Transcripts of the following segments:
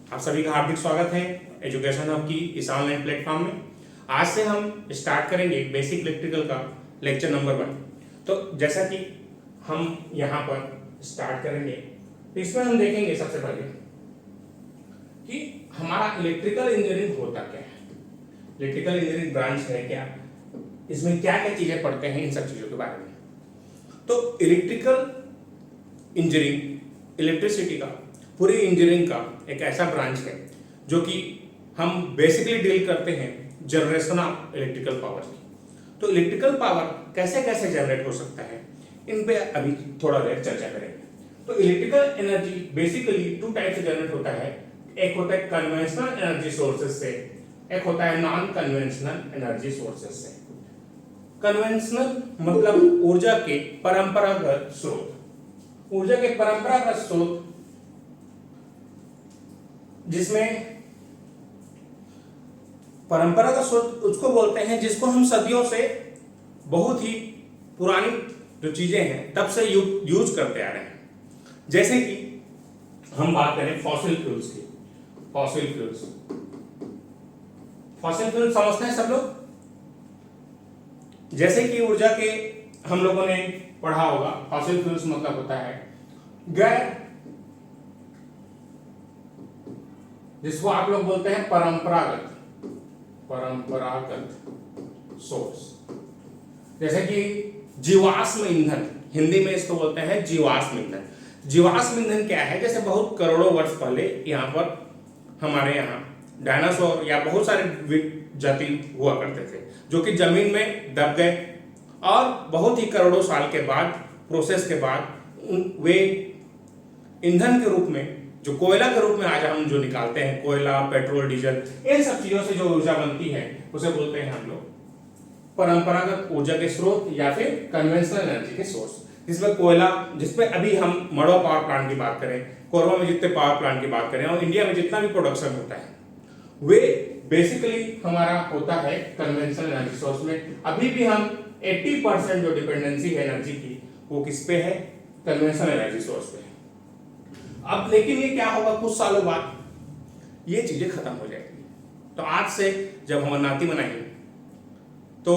आप सभी का हार्दिक स्वागत है एजुकेशन हब की इस ऑनलाइन प्लेटफॉर्म में। आज से हम स्टार्ट करेंगे बेसिक इलेक्ट्रिकल का लेक्चर नंबर 1। तो जैसा कि हम यहाँ पर स्टार्ट करेंगे तो इसमें हम देखेंगे सबसे पहले कि हमारा इलेक्ट्रिकल इंजीनियरिंग होता क्या है, इलेक्ट्रिकल इंजीनियरिंग ब्रांच है क्या, इसमें क्या क्या चीज़ें पढ़ते हैं, इन सब चीज़ों के बारे में। तो इलेक्ट्रिकल इंजीनियरिंग इलेक्ट्रिसिटी का पूरी इंजीनियरिंग का एक ऐसा ब्रांच है जो कि हम बेसिकली डील करते हैं जनरेशन ऑफ इलेक्ट्रिकल पावर की। तो इलेक्ट्रिकल पावर कैसे कैसे जनरेट हो सकता है, इन पे अभी थोड़ा देर चर्चा करेंगे। तो इलेक्ट्रिकल एनर्जी बेसिकली 2 टाइप से जनरेट होता है। एक होता है कन्वेंशनल एनर्जी सोर्सेज से, एक होता है नॉन कन्वेंशनल एनर्जी सोर्सेज से। कन्वेंशनल मतलब ऊर्जा के परंपरागत स्रोत, ऊर्जा के परंपरागत स्रोत जिसमें परंपरागत स्रोत उसको बोलते हैं जिसको हम सदियों से बहुत ही पुरानी जो चीजें हैं तब से यूज करते आ रहे हैं। जैसे कि हम बात करें फॉसिल फ्यूल्स की। फॉसिल फ्यूल्स समझते हैं सब लोग। जैसे कि ऊर्जा के हम लोगों ने पढ़ा होगा, फॉसिल फ्यूल्स मतलब होता है गैर, जिसको आप लोग बोलते हैं परंपरागत सोर्स। जैसे कि जीवाश्म ईंधन, हिंदी में इसको बोलते हैं जीवाश्म ईंधन। जीवाश्म ईंधन क्या है? जैसे बहुत करोड़ों वर्ष पहले यहाँ पर हमारे यहाँ डायनासोर या बहुत सारे जाति हुआ करते थे जो कि जमीन में दब गए और बहुत ही करोड़ों साल के बाद प्रोसेस के बाद वे ईंधन के रूप में, जो कोयला के रूप में आज हम जो निकालते हैं, कोयला, पेट्रोल, डीजल, इन सब चीजों से जो ऊर्जा बनती है उसे बोलते हैं हम लोग परंपरागत ऊर्जा के स्रोत या फिर कन्वेंशनल एनर्जी के सोर्स। जिसमें कोयला, जिसमें अभी हम मड़वा पावर प्लांट की बात करें, कोरबा में जितने पावर प्लांट की बात करें और इंडिया में जितना भी प्रोडक्शन होता है वे बेसिकली हमारा होता है कन्वेंशनल एनर्जी सोर्स में। अभी भी हम 80% जो डिपेंडेंसी है एनर्जी की वो किस पे है? कन्वेंशनल एनर्जी सोर्स पे है। अब लेकिन ये क्या होगा, कुछ सालों बाद ये चीजें खत्म हो जाएगी। तो आज से जब हम नाती बनाएंगे तो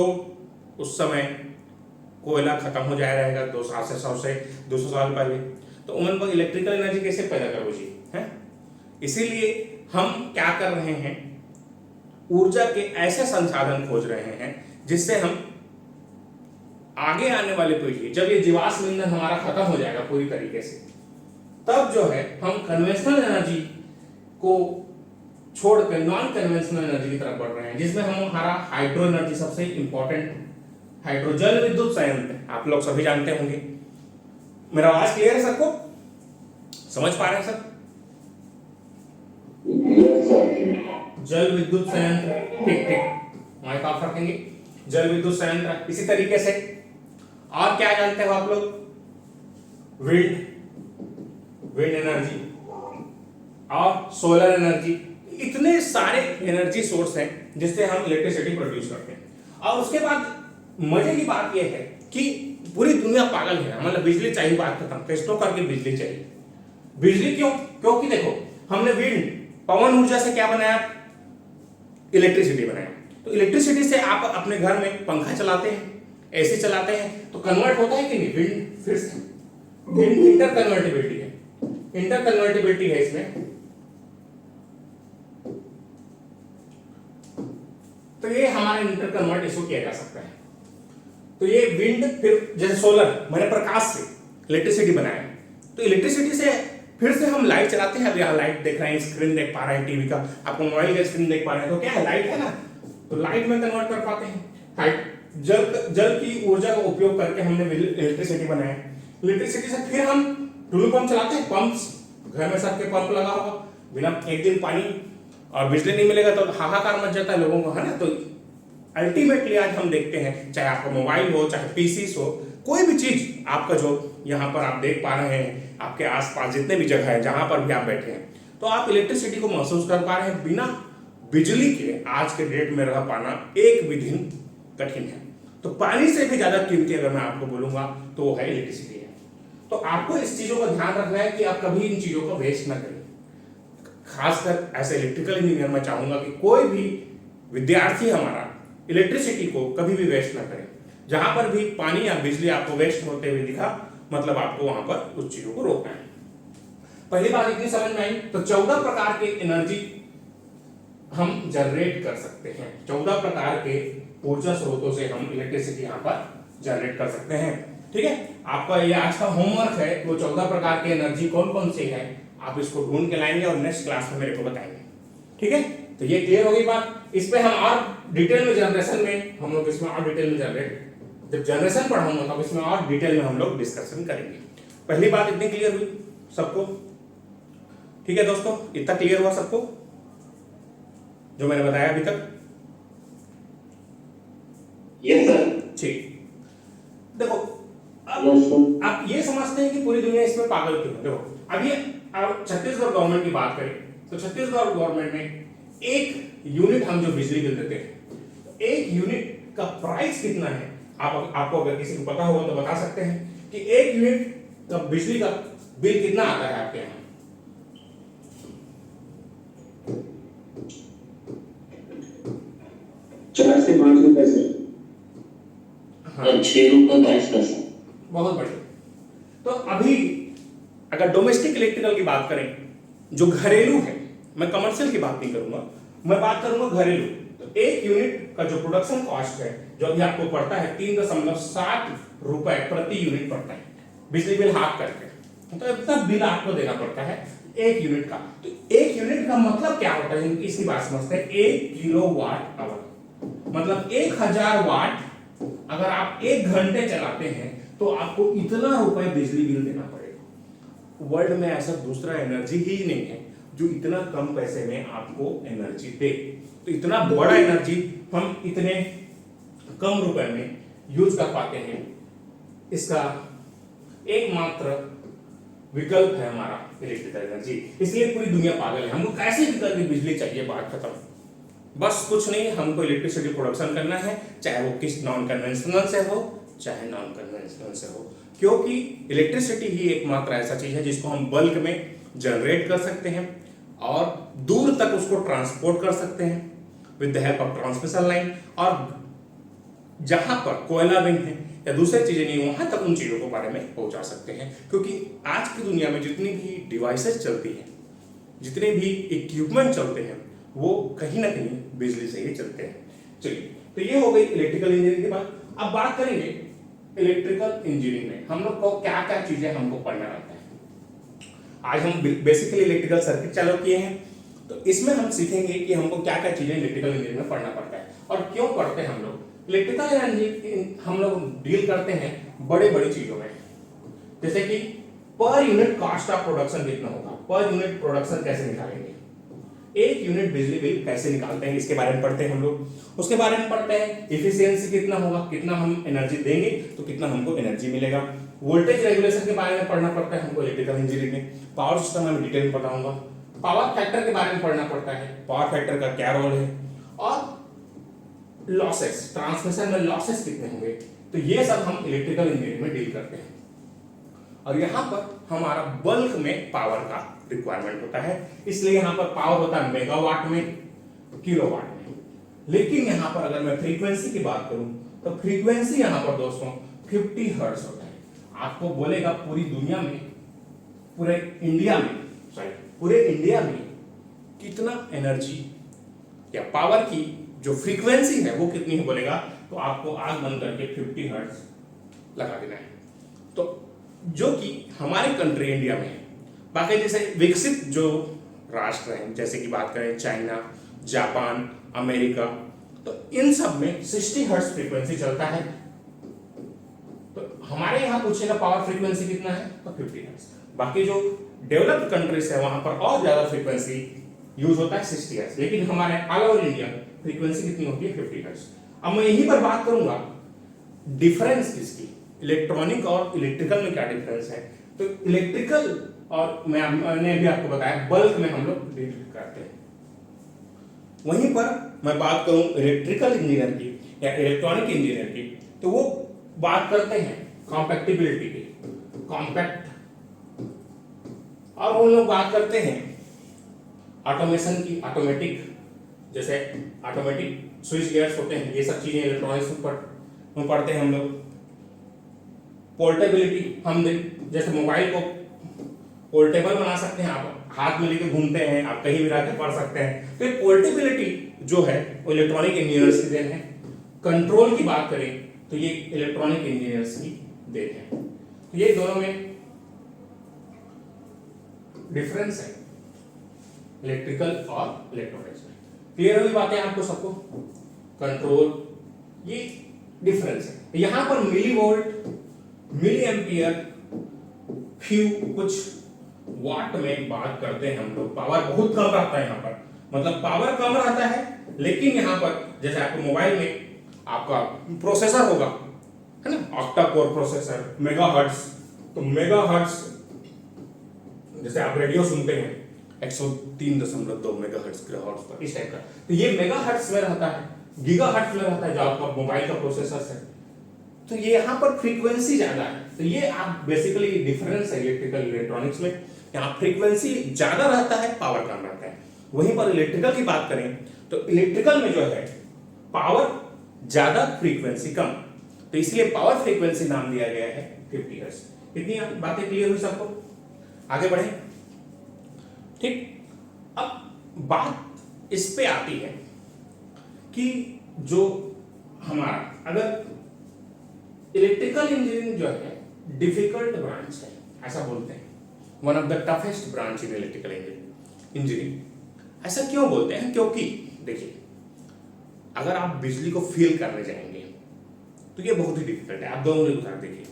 उस समय कोयला खत्म हो जाया रहेगा 200 साल पहले। तो उन पर इलेक्ट्रिकल एनर्जी कैसे पैदा करो जी, है? इसीलिए हम क्या कर रहे हैं, ऊर्जा के ऐसे संसाधन खोज रहे हैं जिससे हम आगे आने वाले पीढ़ी, जब ये जीवाश्म ईंधन हमारा खत्म हो जाएगा पूरी तरीके से, तब जो है हम कन्वेंशनल एनर्जी को छोड़कर नॉन कन्वेंशनल एनर्जी की तरफ बढ़ रहे हैं, जिसमें हम हमारा हाइड्रो एनर्जी सबसे इंपॉर्टेंट, हाइड्रो जल विद्युत संयंत्र आप लोग सभी जानते होंगे। मेरा आवाज क्लियर है? सबको समझ पा रहे हैं सब? जल विद्युत संयंत्र, ठीक, माइक ऑफ रखेंगे। जल विद्युत संयंत्र, इसी तरीके से और क्या जानते हो आप लोग? विंड एनर्जी और सोलर एनर्जी, इतने सारे एनर्जी सोर्स हैं जिससे हम इलेक्ट्रिसिटी प्रोड्यूस करते हैं। और उसके बाद मजे की बात यह है कि पूरी दुनिया पागल है, मतलब बिजली चाहिए, बात खत्म, कैस्ट्रो करके बिजली चाहिए। बिजली क्यों? क्योंकि देखो, हमने विंड, पवन ऊर्जा से क्या बनाया? इलेक्ट्रिसिटी बनाया। तो इलेक्ट्रिसिटी से आप अपने घर में पंखा चलाते हैं, एसी चलाते हैं, तो कन्वर्ट होता है कि नहीं? विंड फिर से इंटरकन्वर्टिबिलिटी है इसमें। तो ये हमारे इंटरकन्वर्ट इसको किया जा सकता है। तो ये विंड, फिर जैसे सोलर, मैंने प्रकाश से इलेक्ट्रिसिटी बनाया, तो इलेक्ट्रिसिटी से फिर से हम लाइट चलाते हैं। अब यहाँ लाइट देख रहे हैं, स्क्रीन देख पा रहे हैं टीवी का, आपको मोबाइल का स्क्रीन देख पा रहे हैं, तो क्या है? लाइट है ना, तो लाइट में कन्वर्ट कर पाते हैं। जल की ऊर्जा का उपयोग करके हमने इलेक्ट्रिसिटी बनाया। इलेक्ट्रिसिटी से फिर हम टूलू पंप चलाते हैं, पंप्स, घर में सबके पंप लगा होगा, बिना एक दिन पानी और बिजली नहीं मिलेगा तो हाहाकार मच जाता है लोगों को, है ना? तो अल्टीमेटली आज हम देखते हैं, चाहे आपका मोबाइल हो, चाहे पीसी हो, कोई भी चीज आपका जो यहाँ पर आप देख पा रहे हैं, आपके आसपास जितने भी जगह है जहां पर भी आप बैठे हैं, तो आप इलेक्ट्रिसिटी को महसूस कर पा रहे हैं। बिना बिजली के आज के डेट में रह पाना एक भी दिन कठिन है। तो पानी से भी ज्यादा कीमती अगर मैं आपको बोलूंगा तो वो है इलेक्ट्रिसिटी है। तो आपको इस चीजों का ध्यान रखना है कि आप कभी इन चीजों को वेस्ट ना करें, खासकर ऐसे इलेक्ट्रिकल इंजीनियर मैं चाहूंगा कि कोई भी विद्यार्थी हमारा इलेक्ट्रिसिटी को कभी भी वेस्ट ना करे। जहां पर भी पानी या बिजली आपको वेस्ट होते हुए दिखा, मतलब आपको वहां पर उस चीजों को रोकना है। पहली बात इतनी समझ में आई। तो 14 प्रकार के एनर्जी हम जनरेट कर सकते हैं। 14 प्रकार के ऊर्जा स्रोतों से हम इलेक्ट्रिसिटी यहाँ पर जनरेट कर सकते हैं। ठीक है, आपका ये आज का होमवर्क है। वो 14 प्रकार के एनर्जी कौन कौन सी है, आप इसको ढूंढ के लाएंगे और नेक्स्ट क्लास में मेरे को बताएंगे। ठीक है, तो ये क्लियर हो गई बात। इस पे हम और डिटेल में जनरेशन में हम लोग इसमें और डिटेल में जब जनरेशन पढ़ाऊंगा तब इसमें और डिटेल में हम लोग डिस्कशन करेंगे। पहली बात इतनी क्लियर हुई सबको? ठीक है दोस्तों, इतना क्लियर हुआ सबको जो मैंने बताया अभी तक? Yes sir. ठीक, देखो अब आप ये समझते हैं कि पूरी दुनिया इसमें पागल क्यों है। देखो अब ये छत्तीसगढ़ गवर्नमेंट की बात करें तो छत्तीसगढ़ गवर्नमेंट में एक यूनिट हम जो बिजली बिल देते हैं, एक यूनिट का प्राइस कितना है, आपको अगर किसी को पता होगा तो बता सकते हैं कि एक यूनिट का बिजली का बिल कितना आता है आपके यहाँ? 4 से 5 रुपए से। हाँ, 6 रुपए 22 पैसे। बहुत बढ़िया। तो अभी अगर डोमेस्टिक इलेक्ट्रिकल की बात करें, जो घरेलू है, मैं कमर्शियल की बात नहीं करूंगा, मैं बात करूंगा घरेलू। तो एक यूनिट का जो प्रोडक्शन कॉस्ट है जो अभी आपको पड़ता है 3.7 रुपए प्रति यूनिट पड़ता है, बिजली बिल हाफ करके। तो इतना बिल आपको देना पड़ता है एक यूनिट का। तो एक यूनिट का मतलब क्या होता है, इसकी बात समझते हैं। 1 किलोवाट आवर मतलब 1000 वाट अगर आप 1 घंटे चलाते हैं तो आपको इतना रुपए बिजली बिल देना पड़ेगा। वर्ल्ड में ऐसा दूसरा एनर्जी ही नहीं है जो इतना कम पैसे में आपको एनर्जी दे। तो इतना बड़ा एनर्जी हम इतने कम रुपए में यूज कर पाते हैं, इसका एकमात्र विकल्प है हमारा इलेक्ट्रिकल एनर्जी। इसलिए पूरी दुनिया पागल है, हमको कैसे भी करके बिजली चाहिए, बात खत्म। बस कुछ नहीं, हमको इलेक्ट्रिसिटी प्रोडक्शन करना है, चाहे वो किस नॉन कन्वेंशनल से हो चाहे नॉन कन्वेंशनल से हो, क्योंकि इलेक्ट्रिसिटी ही एकमात्र ऐसा चीज है जिसको हम बल्क में जनरेट कर सकते हैं और दूर तक उसको ट्रांसपोर्ट कर सकते हैं with the help of transmission line. और जहां पर कोयला रिंग है या दूसरी चीजें नहीं, वहां तक उन चीजों के बारे में पहुंचा सकते हैं। क्योंकि आज की दुनिया में जितनी भी डिवाइसेस चलती हैं, जितने भी इक्विपमेंट चलते हैं, वो कहीं ना कहीं बिजली से ही चलते हैं। चलिए, तो ये हो गई इलेक्ट्रिकल इंजीनियरिंग की बात। अब बात करेंगे इलेक्ट्रिकल इंजीनियरिंग में हम लोग को क्या क्या चीजें हमको पढ़ना रहता है। आज हम बेसिकली इलेक्ट्रिकल सर्किट चालू किए हैं, तो इसमें हम सीखेंगे कि हमको क्या क्या चीजें इलेक्ट्रिकल इंजीनियरिंग में पढ़ना पड़ता है और क्यों पढ़ते हैं हम लोग। इलेक्ट्रिकल इंजीनियरिंग हम लोग डील करते हैं बड़े बड़ी चीजों में, जैसे कि per unit cost of production कितना होगा, पर यूनिट प्रोडक्शन कैसे निकालेंगे, एक यूनिट बिजली बिल कैसे निकालते हैं, इसके बारे में पढ़ते हैं हम लोग। उसके बारे में पढ़ते हैं इफिशियंसी कितना होगा, कितना हम एनर्जी देंगे तो कितना हमको एनर्जी मिलेगा। वोल्टेज रेगुलेशन के बारे में पढ़ना पड़ता है हमको इलेक्ट्रिकल इंजीनियरिंग में। पावर सिस्टम में डिटेल में बताऊंगा। पावर फैक्टर के बारे में पढ़ना पड़ता है, पावर फैक्टर का क्या रोल है, और लॉसेस, ट्रांसमिशन में लॉसेस कितने होंगे। तो ये सब हम इलेक्ट्रिकल इंजीनियरिंग में डील करते हैं। और यहाँ पर हमारा बल्क में पावर का रिक्वायरमेंट होता है, इसलिए यहाँ पर पावर होता है मेगावाट में, किलोवाट में। लेकिन यहाँ पर अगर मैं फ्रीक्वेंसी की बात करूं तो फ्रीक्वेंसी यहाँ पर दोस्तों 50 हर्ट्ज होता है। आपको बोलेगा पूरी दुनिया में, पूरे इंडिया में कितना एनर्जी या पावर की जो फ्रीक्वेंसी है वो कितनी है बोलेगा, तो आपको आग बंद करके 50 हर्ट्ज लगा देना है। तो जो कि हमारी कंट्री इंडिया में है। बाकी जैसे विकसित जो राष्ट्र हैं, जैसे कि बात करें चाइना, जापान, अमेरिका, तो इन सब में 60 हर्ट्ज फ्रीक्वेंसी चलता है। तो हमारे यहाँ पूछेगा पावर फ्रीक्वेंसी कितना है तो 50 हर्ट्ज। बाकी जो डेवलप्ड कंट्रीज है वहां पर और ज्यादा फ्रीक्वेंसी यूज होता है 60 हर्ट्ज, लेकिन हमारे ऑल ओवर इंडिया फ्रीक्वेंसी कितनी होती है 50 हर्ट्ज। अब मैं यहीं पर बात करूंगा डिफरेंस किसकी, इलेक्ट्रॉनिक और इलेक्ट्रिकल में क्या डिफरेंस है। तो इलेक्ट्रिकल और मैंने भी आपको बताया बल्क में हम लोग डील करते हैं। वहीं पर मैं बात करूं इलेक्ट्रिकल इंजीनियर की या इलेक्ट्रॉनिक इंजीनियर की, तो वो बात करते हैं कॉम्पैक्टिबिलिटी की, कॉम्पैक्ट, और वो लोग बात करते हैं ऑटोमेशन की, ऑटोमेटिक, जैसे ऑटोमेटिक स्विच गियर्स होते हैं, ये सब चीजें इलेक्ट्रॉनिक्स में पढ़ते हैं हम लोग। पोर्टेबिलिटी, हम जैसे मोबाइल को पोर्टेबल बना सकते हैं, आप हाथ में लेके घूमते हैं, आप कहीं भी रख के पढ़ सकते हैं। तो ये पोर्टेबिलिटी जो है वो इलेक्ट्रॉनिक इंजीनियर्स की देन है। कंट्रोल की बात करें तो ये इलेक्ट्रॉनिक इंजीनियर्स की देन है। तो ये दोनों में डिफरेंस है इलेक्ट्रिकल और इलेक्ट्रॉनिक्स में। क्लियर हुई बातें आपको सबको? कंट्रोल, ये डिफरेंस है। यहां पर milli volt, milli ampere, few कुछ वाट में बात करते हैं हम लोग। पावर बहुत कम रहता है यहाँ पर, मतलब पावर कम रहता है, लेकिन यहाँ पर जैसे आपको मोबाइल में आपका प्रोसेसर होगा, है ना, ऑक्टा कोर प्रोसेसर, मेगाहर्ट्ज, तो मेगाहर्ट्ज जैसे आप रेडियो सुनते हैं 103.2 मेगाहर्ट्ज किलोहर्ट्ज पर, इस टाइप का, तो ये मेगाहर्ट्ज में रहता है, गीगाहर्ट्ज में रहता है जो आपका मोबाइल का प्रोसेसर है। तो ये यहाँ पर फ्रीक्वेंसी ज्यादा है। तो ये आप बेसिकली डिफरेंस है इलेक्ट्रिकल इलेक्ट्रॉनिक्स में, यहाँ फ्रीक्वेंसी ज्यादा रहता है, पावर कम रहता है। वहीं पर इलेक्ट्रिकल की बात करें तो इलेक्ट्रिकल में जो है पावर ज्यादा, फ्रीक्वेंसी कम, तो इसलिए पावर फ्रीक्वेंसी नाम दिया गया है 50 हर्ट्ज। इतनी बातें क्लियर हुई सबको? आगे बढ़े। ठीक, अब बात इस पे आती है कि जो हमारा, अगर इलेक्ट्रिकल इंजीनियरिंग जो है डिफिकल्ट ब्रांच है, ऐसा बोलते हैं, one of the toughest branch in electrical engineering. ऐसा क्यों बोलते हैं? क्योंकि देखिए, अगर आप बिजली को फील करने जाएंगे तो ये बहुत ही डिफिकल्ट है। आप दोनों उदाहरण देखिए,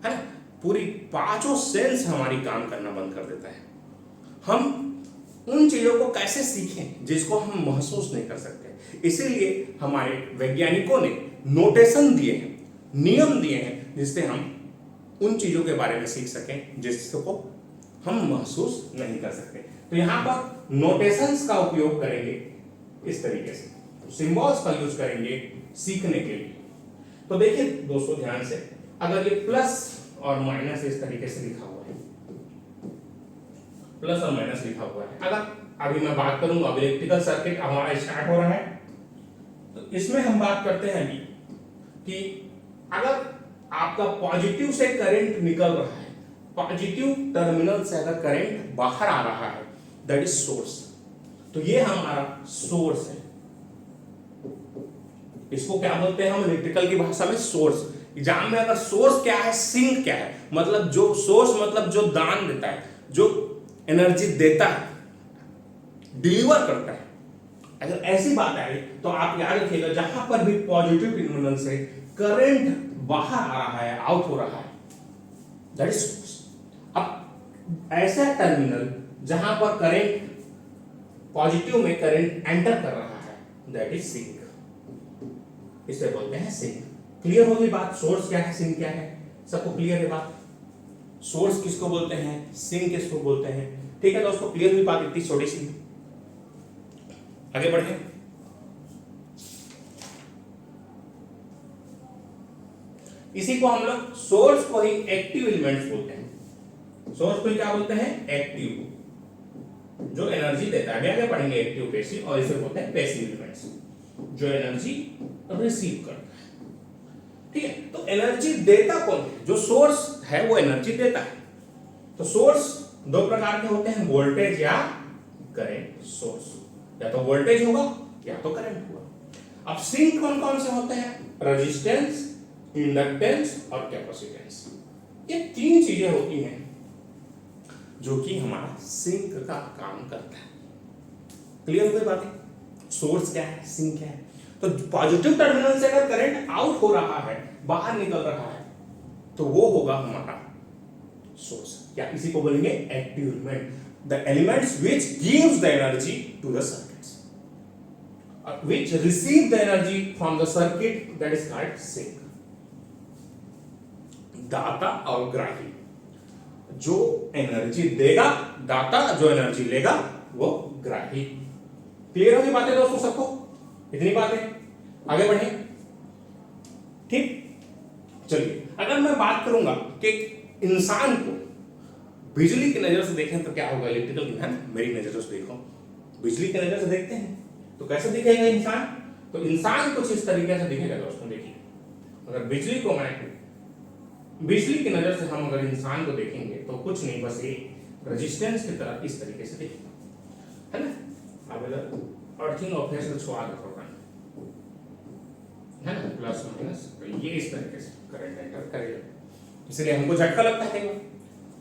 है ना, पूरी पांचों सेंस हमारी काम करना बंद कर देता है। हम उन चीजों को कैसे सीखें जिसको हम महसूस नहीं कर सकते? इसीलिए हमारे वैज्ञानिकों ने नोटेशन दिए हैं, नियम दिए हैं, जिससे हम उन चीजों के बारे में सीख सकें जिसको हम महसूस नहीं कर सकते। तो यहां पर नोटेशंस का उपयोग करेंगे इस तरीके से, सिंबल्स का यूज करेंगे सीखने के लिए। तो देखिए दोस्तों ध्यान से, अगर ये प्लस और माइनस इस तरीके से लिखा हुआ है, प्लस और माइनस लिखा हुआ है, अगर अभी मैं बात करूंगा, अब इलेक्ट्रिकल सर्किट हमारा स्टार्ट हो रहा है, तो इसमें हम बात करते हैं अभी कि अगर आपका पॉजिटिव से करंट निकल रहा है, पॉजिटिव टर्मिनल से अगर करंट बाहर आ रहा है, दैट इज सोर्स। तो ये हमारा सोर्स है। इसको क्या बोलते हैं हम इलेक्ट्रिकल की भाषा में? सोर्स। एग्जाम में अगर सोर्स क्या है, सिंक क्या है, मतलब जो सोर्स मतलब जो दान देता है, जो एनर्जी देता है, डिलीवर करता है। अगर ऐसी बात आई तो आप याद रखिएगा, जहां पर भी पॉजिटिव टर्मिनल से करंट बाहर आ रहा है, आउट हो रहा है, दैट इज सोर्स। अब ऐसा टर्मिनल जहां पर करंट पॉजिटिव में करंट एंटर कर रहा है, दैट इज सिंक। इसे बोलते हैं सिंक। क्लियर होगी बात? सोर्स क्या है, सिंक क्या है, सबको क्लियर है बात? सोर्स किसको बोलते हैं, सिंक किसको बोलते हैं? ठीक है दोस्तों, क्लियर हुई बात इतनी छोटी सी? आगे बढ़े। इसी को हम लोग सोर्स को ही एक्टिव एलिमेंट्स बोलते हैं। सोर्स को ही क्या बोलते हैं? एक्टिव, जो एनर्जी देता है। आगे पढ़ेंगे एक्टिव, पैसिव, और इसे बोलते हैं पैसिव एलिमेंट्स, जो एनर्जी रिसीव करता है। ठीक है, तो एनर्जी देता कौन है? जो सोर्स है वो एनर्जी देता है। तो सोर्स दो प्रकार के होते हैं, वोल्टेज या करंट सोर्स। या तो वोल्टेज होगा या तो करंट होगा। अब सिंक कौन कौन से होते हैं? रेजिस्टेंस, इंडक्टेंस और कैपेसिटेंस। ये तीन चीजें होती हैं जो कि हमारा सिंक का काम करता है। क्लियर हो गई बातें? सोर्स क्या है, सिंक क्या है? तो पॉजिटिव टर्मिनल से अगर करंट आउट हो रहा है, बाहर निकल रहा है, तो वो होगा हमारा सोर्स, या इसी को बोलेंगे active element, the elements which gives the energy to the circuits, which receive the energy from the circuit, that is called sink. दाता और ग्राही, जो एनर्जी देगा दाता, जो एनर्जी लेगा वो ग्राही। क्लियर होगी बातें दोस्तों सबको? इतनी बातें, आगे बढ़े। ठीक, चलिए अगर मैं बात करूंगा कि इंसान को बिजली की नजर से देखें तो क्या होगा, इलेक्ट्रिकल की है ना, मेरी नजरों से देखो, बिजली की नजर से देखते हैं तो कैसे दिखेगा इंसान? तो इंसान कुछ इस तरीके से दिखेगा दोस्तों। देखिए, अगर बिजली की नजर से हम अगर इंसान को देखेंगे तो कुछ नहीं, बस ये रेजिस्टेंस की तरह इस तरीके से दिखेगा, है ना? अब अगर अर्थिंग ऑफेस में छुआ होगा, है ना, प्लस माइनस, तो ये इस तरीके से करंट एंटर करेगा, इसलिए हमको झटका लगता है कई बार।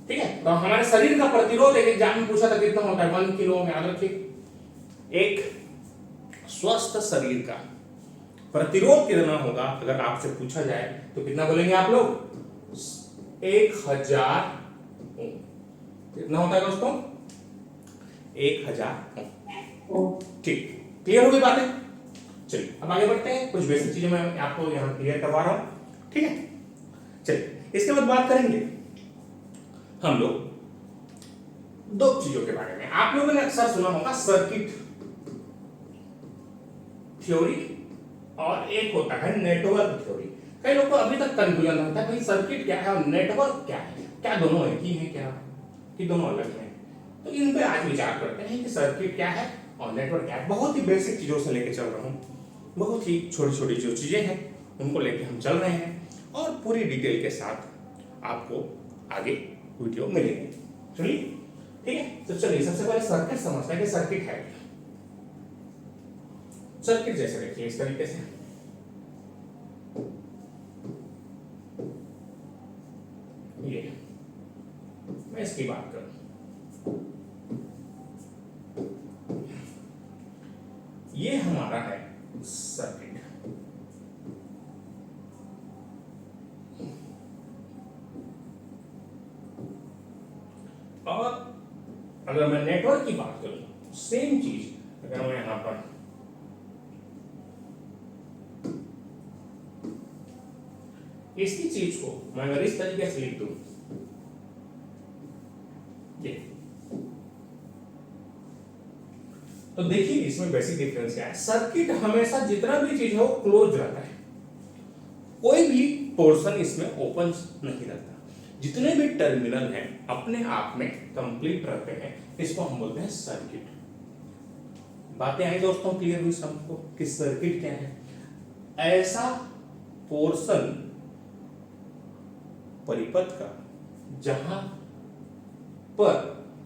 ठीक है, तो हमारे शरीर का प्रतिरोध एक एग्जाम में पूछा था कितना होता है, 1 किलो में, याद रखिए। एक स्वस्थ शरीर का प्रतिरोध कितना होगा अगर आपसे पूछा जाए तो कितना बोलेंगे आप लोग? 1000 ओम। कितना होता है दोस्तों? 1000 ओम। ठीक, क्लियर हो गई बातें? चलिए अब आगे बढ़ते हैं, कुछ बेसिक चीजें मैं आपको यहां क्लियर करवा रहा हूं। ठीक है, चलिए इसके बाद बात करेंगे हम लोग दो चीजों के बारे में। आप लोगों ने अक्सर सुना होगा सर्किट थ्योरी और एक होता है नेटवर्क थ्योरी। कई लोग को अभी तक कंफ्यूजन होता है भाई सर्किट क्या है और नेटवर्क क्या है, क्या दोनों एक ही है, क्या कि दोनों अलग हैं? तो इन पे आज विचार करते हैं कि सर्किट क्या है और नेटवर्क क्या है। बहुत ही बेसिक चीजों से लेके चल रहा हूं, बहुत ही छोटी छोटी जो चीजें हैं उनको लेके हम चल रहे हैं और पूरी डिटेल के साथ आपको आगे वीडियो मिलेंगे। चलिए ठीक है, तो चलिए सबसे पहले सर्किट समझते हैं कि सर्किट है क्या। सर्किट जैसे देखिए इस तरीके से, ये मैं इसकी बात करूं, ये हमारा है सर्किट। और अगर मैं नेटवर्क की बात करूं, सेम चीज अगर मैं यहां पर इसकी चीज को मैं अगर इस तरीके से लिख दूं, ये तो देखिए इसमें बेसिक डिफरेंस क्या है। सर्किट हमेशा जितना भी चीज हो क्लोज रहता है, कोई भी पोर्शन इसमें ओपन नहीं रहता। जितने भी टर्मिनल हैं अपने आप में कंप्लीट रहते हैं, इसको हम बोलते हैं सर्किट। बातें आई दोस्तों, क्लियर हुई सबको कि सर्किट क्या है? ऐसा पोर्शन परिपथ का जहां पर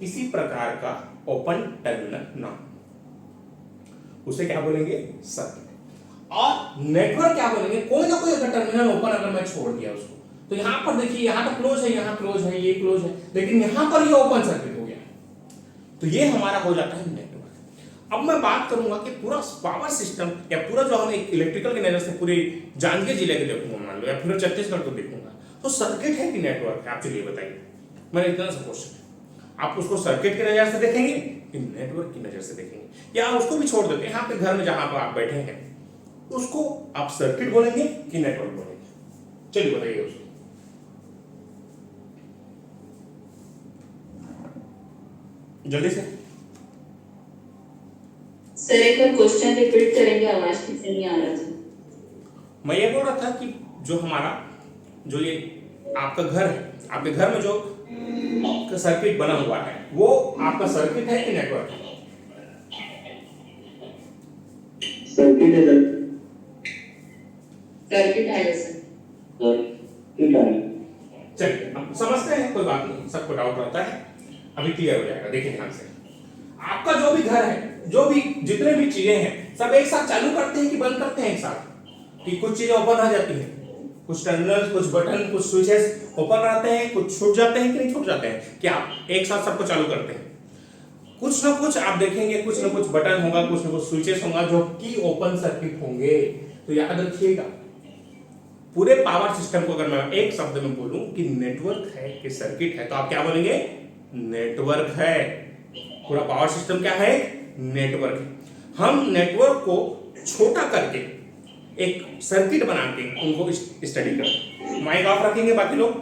किसी प्रकार का ओपन टर्मिनल ना हो, उसे क्या बोलेंगे? सर्किट। और नेटवर्क क्या बोलेंगे? कोई ना कोई अगर टर्मिनल ओपन अगर मैं छोड़ दिया उसको, तो यहां पर देखिए यहां तो क्लोज है, यहां क्लोज है, ये क्लोज है, लेकिन यहां पर ये ओपन सर्किट हो गया, तो ये हमारा हो जाता है नेटवर्क। अब मैं बात करूंगा कि पूरा पावर सिस्टम या पूरा जो हम इलेक्ट्रिकल की नजर से पूरे जांजगीर जिले के देखूंगा मान लो, या पूरे छत्तीसगढ़ को देखूंगा, तो सर्किट है कि नेटवर्क है? आप चलिए बताइए। मैंने इतना सा क्वेश्चन, आप उसको सर्किट की नजर से देखेंगे कि नेटवर्क की नजर से देखेंगे, या उसको भी छोड़ देते हैं यहाँ पे घर में जहां पर आप बैठे हैं, उसको आप सर्किट बोलेंगे कि नेटवर्क बोलेंगे? चलिए बताइए उसको। जल्दी से सर एक बार क्वेश्चन रिपीट करेंगे, आवाज ठीक से नहीं आ रहा था। मैं ये बोल रहा था कि जो हमारा जो ये आपका घर है, आपके घर में जो सर्किट बना हुआ है वो आपका सर्किट है कि नेटवर्क है? सर्किट है सर। सर्किट है सर। सर्किट है। चलिए हम समझते हैं, कोई बात नहीं, सबको डाउट रहता है, अभी क्लियर हो जाएगा। देखिए ध्यान से, आपका जो भी घर है, जो भी जितने भी चीजें हैं, सब एक साथ चालू करते हैं कि बंद करते हैं एक साथ? कि कुछ चीजें ओपन आ जाती हैं, कुछ टर्मिनल, कुछ बटन, कुछ स्विचेस ओपन रहते हैं, कुछ छूट जाते हैं कि नहीं छूट जाते हैं? क्या आप एक साथ सबको चालू करते हैं? कुछ ना कुछ आप देखेंगे, कुछ ना कुछ बटन होगा, कुछ ना कुछ स्विचेस होगा जो कि ओपन सर्किट होंगे। तो याद रखिएगा, पूरे पावर सिस्टम को अगर मैं एक शब्द में बोलूं कि नेटवर्क है कि सर्किट है, तो आप क्या बोलेंगे? नेटवर्क है। पूरा पावर सिस्टम क्या है? नेटवर्क है। हम नेटवर्क को छोटा करके एक सर्किट बना के उनको स्टडी करें। माइक ऑफ रखेंगे बाकी लोग,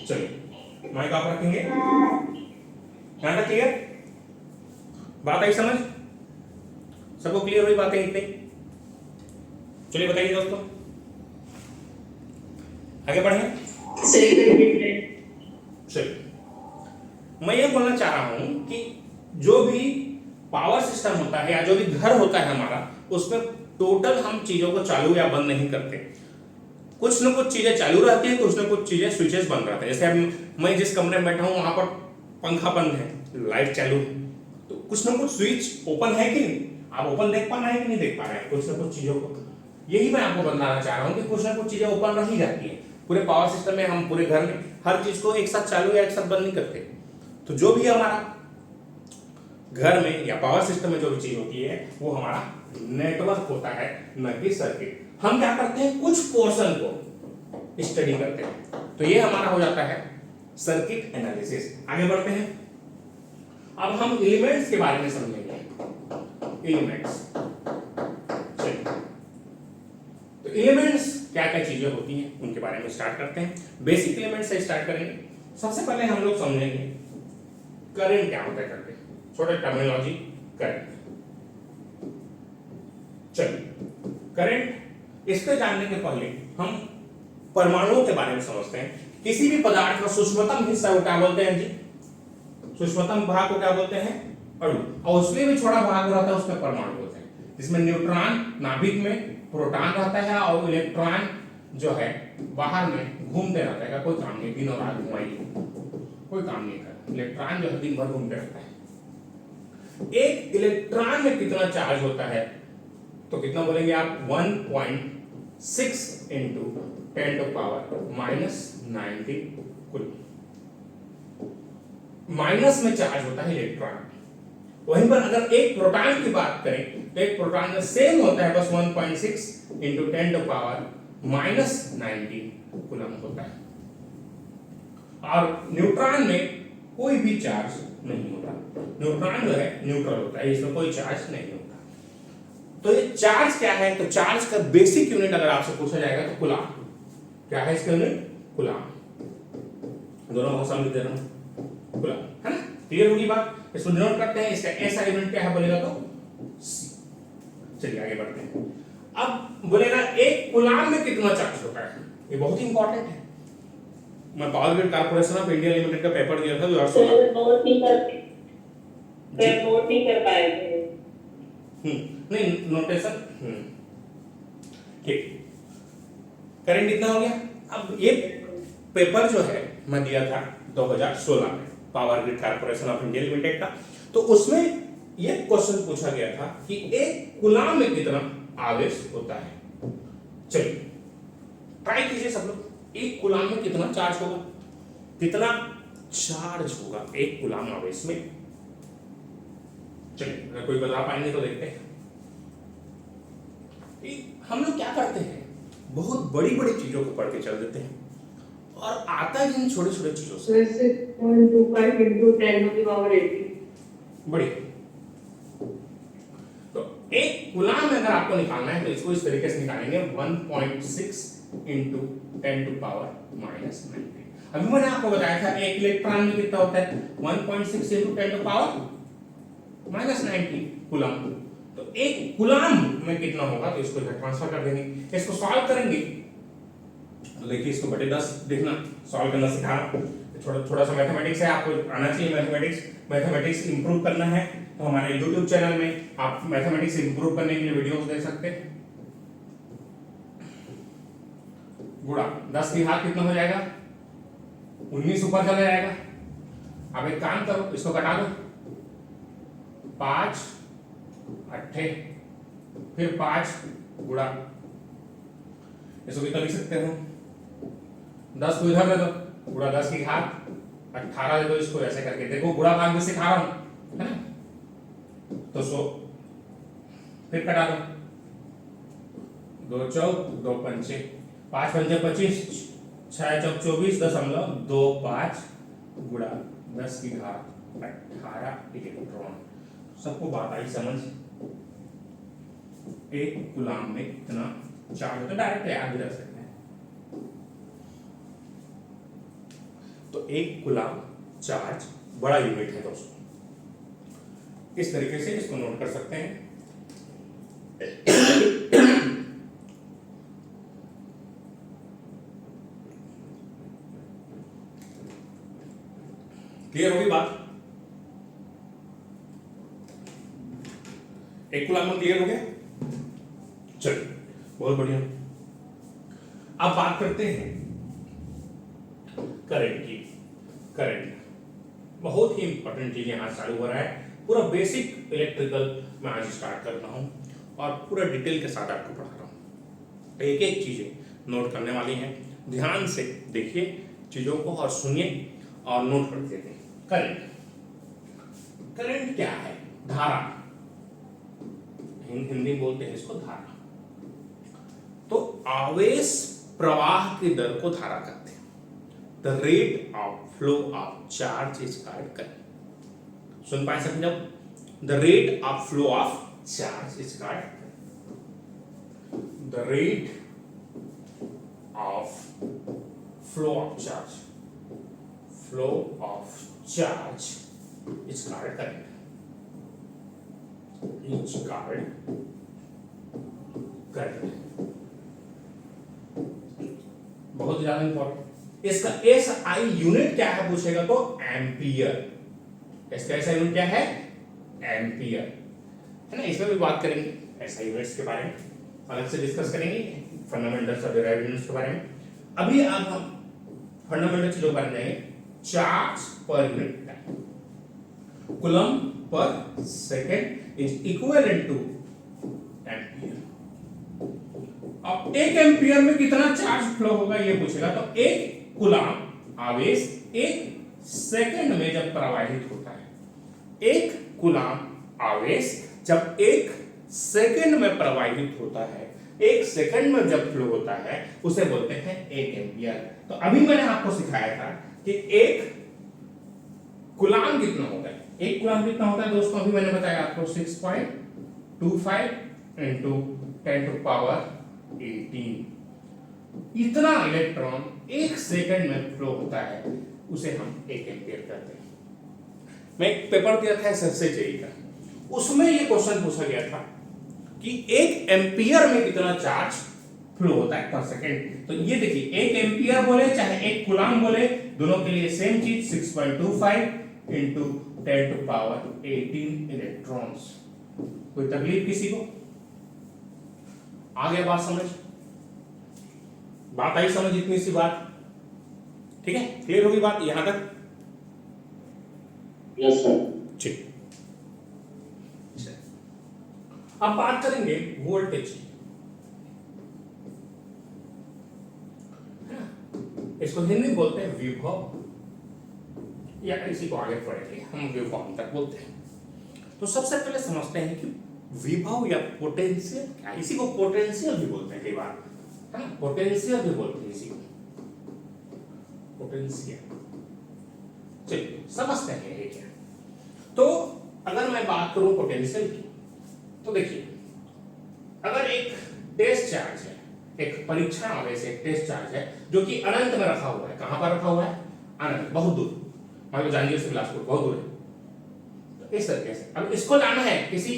चलिए माइक ऑफ रखेंगे। यहां तक क्लियर? बात आई समझ? सबको क्लियर हुई बातें इतनी? चलिए बताइए दोस्तों, आगे बढ़े। चलिए मैं ये बोलना चाह रहा हूं कि जो भी पावर सिस्टम होता है या जो भी घर होता है हमारा, उसमें टोटल हम चीजों को चालू या बंद नहीं करते। कुछ न कुछ चीजें चालू रहती है, कुछ न कुछ चीजें स्विचेस बंद रहते हैं। जैसे अब मैं जिस कमरे में बैठा हूँ वहां पर पंखा बंद है, लाइट चालू है, तो कुछ न कुछ स्विच ओपन है कि नहीं? आप ओपन देख पा रहे हैं कि नहीं देख पा रहे हैं कुछ न कुछ चीजों को? यही मैं आपको बताना चाह रहा हूँ कि कुछ न कुछ चीजें ओपन रही जाती है। पूरे पावर सिस्टम में हम पूरे घर में हर चीज को एक साथ चालू या एक साथ बंद नहीं करते। तो जो भी हमारा घर में या पावर सिस्टम में जो भी चीज होती है वो हमारा नेटवर्क होता है, न कि सर्किट। हम क्या करते हैं, कुछ पोर्शन को स्टडी करते हैं। तो ये हमारा हो जाता है सर्किट एनालिसिस। आगे बढ़ते हैं, अब हम एलिमेंट्स के बारे में समझेंगे। एलिमेंट्स, तो एलिमेंट्स क्या क्या चीजें होती हैं उनके बारे में स्टार्ट करते हैं। बेसिक एलिमेंट से स्टार्ट करेंगे। सबसे पहले हम लोग समझेंगे करंट क्या होता है करके, छोटा टर्मिनोलॉजी करंट। चलिए, करंट इसको जानने के पहले हम परमाणुओं के बारे में समझते हैं। किसी भी पदार्थ का सूक्ष्मतम हिस्सा को क्या बोलते हैं जी? सूक्ष्मतम भाग को क्या बोलते हैं? अणु। और उसमें भी छोटा भाग रहता है, उसमें परमाणु होते हैं। जिसमें न्यूट्रॉन नाभिक में, प्रोटॉन रहता है और इलेक्ट्रॉन जो है बाहर में घूमते रहता है। कोई काम नहीं, दिन और रात घुमाइए, कोई काम नहीं कर। इलेक्ट्रॉन जो है दिन भर घूमते रहता है। एक इलेक्ट्रॉन में कितना चार्ज होता है? तो कितना बोलेंगे आप? 1.6 इंटू 10⁻⁻90 कुल। माइनस में चार्ज होता है इलेक्ट्रॉन। वहीं पर अगर एक प्रोटॉन की बात करें तो एक प्रोटॉन में सेम होता है, बस 1.6 इंटू 10⁻⁻90 कूलम होता है। और न्यूट्रॉन में कोई भी चार्ज नहीं होता। न्यूट्रॉन जो है न्यूट्रल होता है, इसमें कोई चार्ज नहीं होता। तो ये चार्ज क्या है? तो चार्ज का बेसिक यूनिट अगर आपसे पूछा जाएगा तो कूलम। क्या है इसका यूनिट? कूलम। दोनों भाषा में दे रहा हूं, कूलम, है ना? क्लियर होगी बात? इसको डिनोट करते हैं। इसका ऐसा यूनिट क्या है बोलेगा तो सी। चलिए आगे बढ़ते हैं। अब बोलेगा एक कूलम में कितना चार्ज होता है? ये बहुत ही इंपॉर्टेंट है। मैं power grid corporation of India limited का पेपर दिया था 2016। नोट नहीं कर पाए थे। नहीं नोटेशन, ठीक। करंट कितना हो गया? अब ये पेपर जो है मैं दिया था 2016 में power grid corporation of India limited का। तो उसमें ये क्वेश्चन पूछा गया था कि एक कूलम में कितना आवेश होता है। चलिए ट्राई कीजिए सब लोग। एक कूलम में कितना चार्ज होगा? कितना चार्ज होगा एक कूलम आवेश में? चलिए अगर कोई बता पाएंगे तो देखते हैं। हम लोग क्या करते हैं, बहुत बड़ी बड़ी चीजों को पढ़ के चल देते हैं और आता है इन छोटे छोटे चीजों से। 6.25 into 10⁻80। बड़ी। तो एक कूलम में अगर आपको निकालना है तो इसको इस तरीके से निकालेंगे, 1.6 इंटू 10⁻⁻90। अभी मैंने आपको बताया था एक इलेक्ट्रॉन में कितना होता है? 1.6 इंटू 10⁻⁻90 कूलम। तो एक कूलम में कितना होगा? तो इसको इधर ट्रांसफर कर देंगे, इसको सॉल्व करेंगे। तो देखिए इसको बटे 10 देखना, सॉल्व करना सिखा रहा हूं। थोड़ा सा मैथमेटिक्स है, आपको आना चाहिए। मैथमेटिक्स इंप्रूव करना है तो हमारे YouTube चैनल में आप मैथमेटिक्स इंप्रूव करने के लिए वीडियोस देख सकते हैं। गुणा 10 की घात कितना हो जाएगा? 19 ऊपर चला जाएगा। अब एक काम करो, इसको घटा दो, 5 8 फिर 5 गुणा, इसको कितना लिख सकते हो? 10 को इधर दे दो, गुणा 10 की घात 18 दे दो। इसको ऐसे करके देखो, गुणा भाग में सिखा रहा हूं, है ना? तो 100 फिर कटा दो, 2 चौक 2 पंचे, 5 पंचे 25, 6 चौक 24.25 गुणा 10 की घात 18 इलेक्ट्रॉन। सबको बात आई समझ? एक कूलम में कितना चार्ज होता है डायरेक्ट याद भी रख सकते हैं। तो एक कूलम चार्ज बड़ा यूनिट है दोस्तों, इस तरीके से इसको नोट कर सकते हैं। क्लियर होगी बात? एक कूलम में क्लियर हो गया? चलिए, बहुत बढ़िया। अब बात करते हैं करंट की। करंट बहुत ही इंपॉर्टेंट चीज यहाँ चालू हो रहा है। पूरा बेसिक इलेक्ट्रिकल मैं आज स्टार्ट कर रहा हूँ और पूरा डिटेल के साथ आपको पढ़ा रहा हूँ। एक एक चीजें नोट करने वाली हैं, ध्यान से देखिए चीजों को और सुनिए और नोट कर देते हैं। करंट, करंट क्या है? धारा, हिंदी बोलते हैं इसको धारा। तो आवेश प्रवाह की दर को धारा कहते हैं। The rate of flow of charge is called current. सुन पाए सब जब? The rate of flow of charge is called, the rate of flow of charge, flow of charge is called current, is called current. बहुत ज्यादा important. इसका SI unit क्या है पूछेगा तो एम्पियर। इसका एसआई यूनिट क्या है? एम्पियर, है ना। इसमें भी बात करेंगे एसआई यूनिट्स के बारे में, अलग से डिस्कस करेंगे फंडामेंटल्स ऑफ डिराइव्ड यूनिट्स के बारे में। अभी अब हम फंडामेंटल चीजों पर जाएंगे। Charge per unit time, coulomb per second is equivalent two ampere. अब एक एम्पियर में कितना चार्ज फ्लो होगा ये पूछेगा तो एक कूलम आवेश एक सेकंड में जब प्रवाहित होता है, एक कूलम आवेश जब एक सेकंड में प्रवाहित होता है, एक सेकंड में जब फ्लो होता है उसे बोलते हैं एक एम्पियर। तो अभी मैंने आपको सिखाया था कि एक कूलम कितना होता है। एक कूलम कितना होता है दोस्तों? अभी मैंने बताया आपको 6.25 into 10 to power 18 इतना इलेक्ट्रॉन एक सेकंड में फ्लो होता है, उसे हम एक एम्पियर कहते हैं। मैं एक पेपर दिया था एसएससी जेई का, उसमें ये क्वेश्चन पूछा गया था कि एक एम्पियर में कितना चार्ज फ्लो होता है पर सेकंड। तो ये देखिए, एक एम्पियर बोले चाहे एक कूलम बोले, दोनों के लिए सेम चीज 6.25 into 10 to power 18 इलेक्ट्रॉन्स। कोई तकलीफ किसी को? आ गया बात समझ? बात आई समझ? इतनी सी बात, ठीक है? क्लियर होगी बात यहां तक? Yes sir. ठीक। अब बात करेंगे वोल्टेज की। इसको हिंदी में बोलते हैं विभव, या इसी को आगे पढ़ेंगे हम विभव तक बोलते हैं। तो सबसे पहले समझते हैं कि विभव या पोटेंशियल क्या है। इसी को पोटेंशियल भी बोलते हैं कई बार, है ना। पोटेंशियल भी बोलते हैं इसी को, पोटेंशियल। चलिए समझते हैं ये क्या। तो अगर मैं बात करूं पोटेंशियल की, तो देखिए अगर एक टेस्ट चार्ज है, एक परीक्षण आवेश एक टेस्ट चार्ज है जो कि अनंत में रखा हुआ है। कहां पर रखा हुआ है? अनंत, बहुत दूर, मान लो जांजगीर से बिलासपुर बहुत दूर है। तो इस तरीके से अब इसको लाना है किसी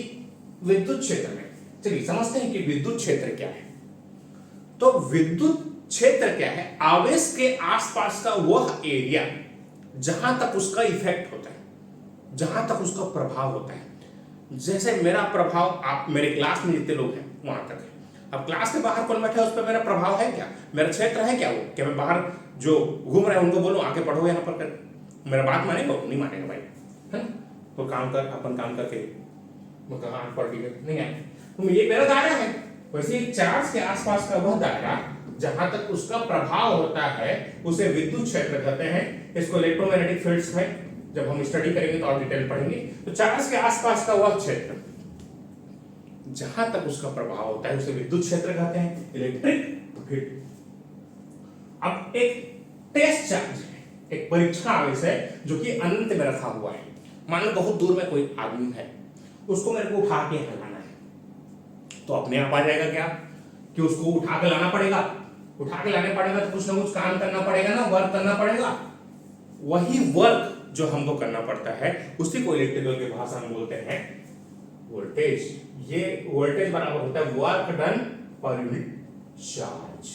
विद्युत क्षेत्र में। चलिए समझते हैं कि विद्युत क्षेत्र क्या है। तो विद्युत क्षेत्र क्या है? आवेश के आसपास का वह एरिया जहां तक उसका इफेक्ट होता है, जहां तक उसका प्रभाव होता है। जैसे मेरा प्रभाव आप मेरे क्लास में जितने लोग हैं वहां तक है। अब क्लास के बाहर कौन बैठा है उस पर मेरा प्रभाव है क्या? मेरा क्षेत्र है क्या वो? क्या मैं बाहर जो घूम रहे हैं उनको बोलूं आके पढ़ो यहाँ पर कर? मेरा बात मानेगा? नहीं मानेगा भाई, है ना। तो काम कर, अपन काम करके वो कहा पढ़ के नहीं आए। तो ये मेरा दायरा है। वैसे चार्ज के आसपास का वह दायरा जहां तक उसका प्रभाव होता है उसे विद्युत क्षेत्र कहते हैं। इसको इलेक्ट्रोमैग्नेटिक फील्ड्स में जब हम स्टडी करेंगे तो और डिटेल पढ़ेंगे। तो चार्ज के आसपास का वह क्षेत्र जहां तक उसका प्रभाव होता है उसे विद्युत क्षेत्र कहते हैं, इलेक्ट्रिक फील्ड। अब एक टेस्ट चार्ज है, एक परीक्षण आवेश है जो कि अनंत में रखा हुआ है। मान लो बहुत दूर में कोई आदमी है, उसको मेरे को उठा के यहाँ लाना है। तो अपने आप आ जाएगा क्या कि उसको उठा के लाना पड़ेगा? उठा के लाने पड़ेगा तो कुछ ना कुछ काम करना पड़ेगा ना, वर्क करना पड़ेगा। वही वर्क जो हमको करना पड़ता है उसी को इलेक्ट्रिकल की भाषा में बोलते हैं वोल्टेज। ये वोल्टेज बराबर होता है work done per unit charge.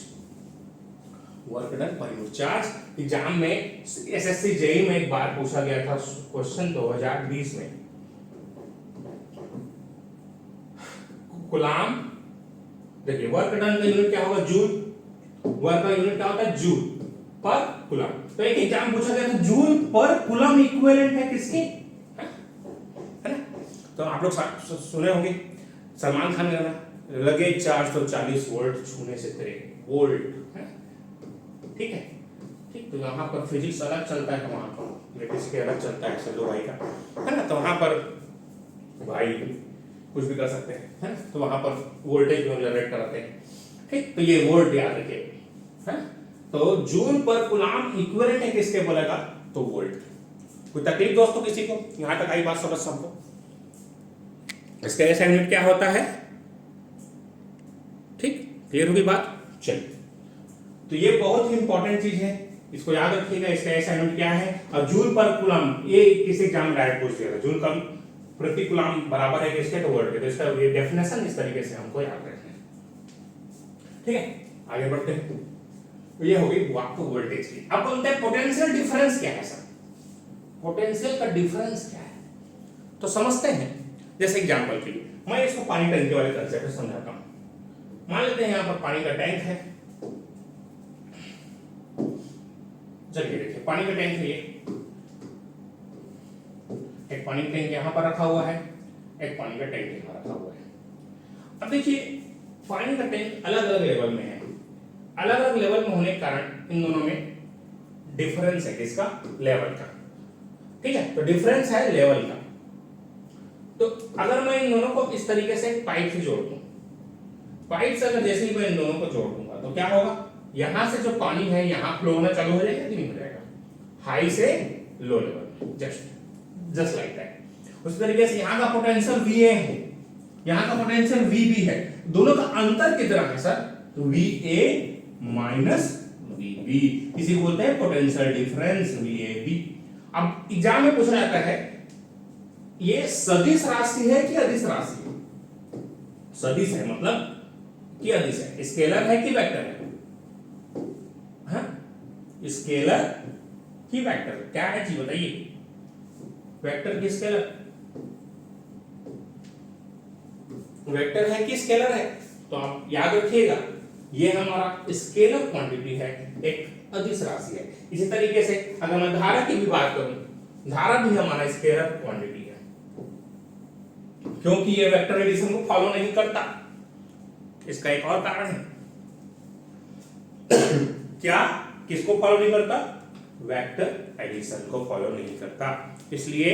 Work done per unit charge exam में एसएससी जेई में एक बार पूछा गया था क्वेश्चन 2020 में। कूलाम, देखिए वर्क डन का यूनिट क्या होगा, जूल, वर्क का यूनिट क्या होता है, जूल पर कूलाम। तो एक एग्जाम पूछा गया था, जूल पर कूलाम इक्विवेलेंट है किसके, है ना? तो आप लोग सुने होंगे सलमान खान गाना, लगे 440 वोल्ट छूने से तेरे वोल्ट, है ठीक है, ठीक। तो यहाँ पर फिजिक्स अलग चलता है, वहाँ पर इलेक्ट्रिसिटी अलग चलता है सल्लू भाई का, है ना? तो वहाँ पर भाई कुछ भी कर सकते हैं, है ना? तो वहाँ पर वोल्टेज जनरेट कराते हैं, ठीक। तो ये वोल्ट याद रखिए, है। तो जूल पर कूलाम इक्विवेलेंट है किसके बोलेगा, तो वोल्ट। कोई तकलीफ दोस्तों किसी को, यहाँ तक आई बात समझ सबको? इसका ऐसा यूनिट क्या होता है, ठीक, क्लियर होगी बात? चलिए, तो ये बहुत ही इंपॉर्टेंट चीज है, इसको याद रखिएगा। इसका ऐसा यूनिट क्या है, और जूल पर कूलाम, ये किसी एग्जाम डायरेक्ट पूछ दिया था, जूल का प्रति कूलाम बराबर है किसके, तो वोल्ट के। तो इसका ये डेफिनेशन इस तरीके से हमको याद रखना है, ठीक है। आगे बढ़ते हैं, तो ये होगी आपको वोल्टेज की। अब बोलते हैं पोटेंशियल डिफरेंस क्या है सर, पोटेंशियल का डिफरेंस क्या है, तो समझते हैं। जैसे एग्जांपल के लिए मैं इसको पानी टंकी वाले कंसेप्ट से समझाता हूं। मान लेते हैं यहाँ पर पानी का टैंक है, चलिए देखिए पानी का टैंक है, ये एक पानी का टैंक यहाँ पर रखा हुआ है, एक पानी का टैंक यहाँ रखा हुआ है। अब देखिए पानी का टैंक अलग अलग लेवल में है, अलग अलग लेवल में होने के कारण इन दोनों में डिफरेंस है, किसका, लेवल का, ठीक है। तो डिफरेंस है लेवल का। तो अगर मैं इन दोनों को इस तरीके से पाइप से जोड़ दूं, पाइप से अगर जैसे ही मैं इन दोनों को जोड़ दूंगा तो क्या होगा, यहां से जो पानी है यहां फ्लो होना चालू हो जाएगा कि नहीं हो जाएगा, हाई से low level, just like that. उस तरीके से यहां का पोटेंशियल VA है, यहां का पोटेंशियल VB है, दोनों का अंतर कितना है सर, तो VA माइनस VB, इसी को बोलते हैं पोटेंशियल डिफरेंस, VAB। अब एग्जाम में पूछा जाता है ये सदिश राशि है कि अदिश राशि है, सदिश है मतलब कि अदिश है, स्केलर है कि वेक्टर है, हाँ? स्केलर कि वेक्टर, क्या है जी बताइए, वेक्टर की स्केलर, वेक्टर है कि स्केलर है? तो आप याद रखिएगा ये हमारा स्केलर क्वांटिटी है, एक अदिश राशि है। इसी तरीके से अगर मैं धारा की भी बात करूं, धारा भी हमारा स्केलर क्वांटिटी है, क्योंकि ये वेक्टर एडिशन को फॉलो नहीं करता। इसका एक और कारण है क्या, किसको फॉलो नहीं करता, वेक्टर एडिशन को फॉलो नहीं करता, इसलिए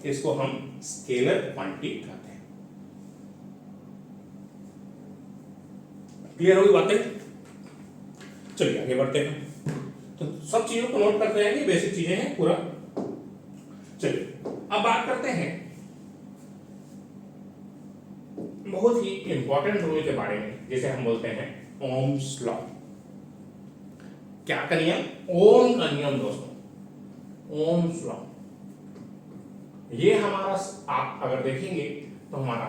इसको हम स्केलर क्वांटिटी कहते हैं। क्लियर होगी बातें? चलिए आगे बढ़ते हैं। तो सब चीजों को नोट करते हैं, ये बेसिक चीजें हैं पूरा। चलिए अब बात करते हैं बहुत ही इंपॉर्टेंट रूल के बारे में, जिसे हम बोलते हैं ओम्स लॉ। क्या का नियम, ओम का नियम दोस्तों, ओम्स लॉ। ये हमारा, आप अगर देखेंगे तो हमारा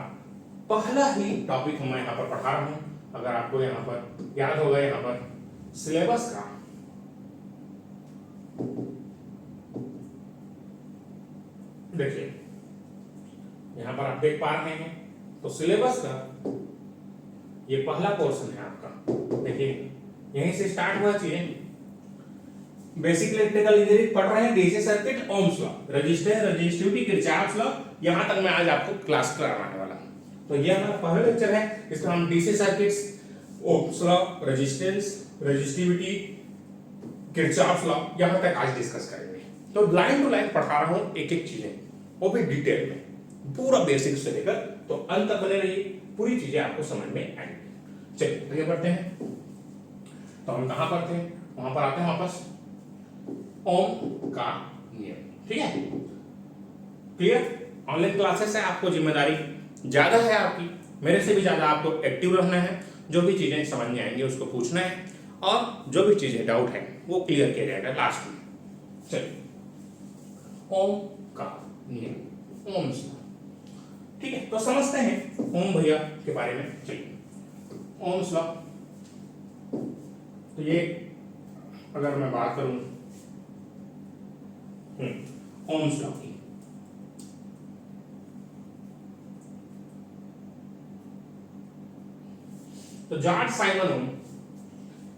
पहला ही टॉपिक मैं यहां पर पढ़ा रहा हूं। अगर आपको यहां पर याद होगा, यहां पर सिलेबस का देखिए, यहां पर आप देख पा रहे हैं, तो सिलेबस का ये पहला पोर्शन है आपका। देखिए यहीं से स्टार्ट हुआ चीजें, बेसिक इलेक्ट्रिकल इंजीनियरिंग पढ़ रहे हैं, DC circuit, Ohm's law, register, resistivity, Kirchhoff law, यहां तक मैं आज आपको क्लास कराने वाला हूं। तो ये हमारा पहला लेक्चर है, इसमें हम DC circuits, Ohm's law, resistance, resistivity, Kirchhoff law यहां तक आज डिस्कस करेंगे। तो लाइन टू लाइन पढ़ा रहा हूं, एक एक चीजें, वो भी डिटेल में, पूरा बेसिक से लेकर तो अंत तक बने रहिए, पूरी चीजें आपको समझ में आएंगी। चलिए आगे बढ़ते हैं। तो हम कहां पर थे, वहां पर आते हैं वापस, ओम का नियम, ठीक है। क्लियर? ऑनलाइन क्लासेस है, आपको जिम्मेदारी ज्यादा है आपकी, मेरे से भी ज्यादा आपको एक्टिव रहना है, जो भी चीजें समझ में आएंगी उसको पूछना है, और जो भी चीजें डाउट है वो क्लियर किया जाएगा लास्ट में। चलिए ओम का नियम, ओम्स लॉ, ठीक है। तो समझते हैं ओम भैया के बारे में। चलिए ओम्स लॉ, तो ये अगर मैं बात करूं ओम्स लॉ की, तो जॉर्ज साइमन ओम,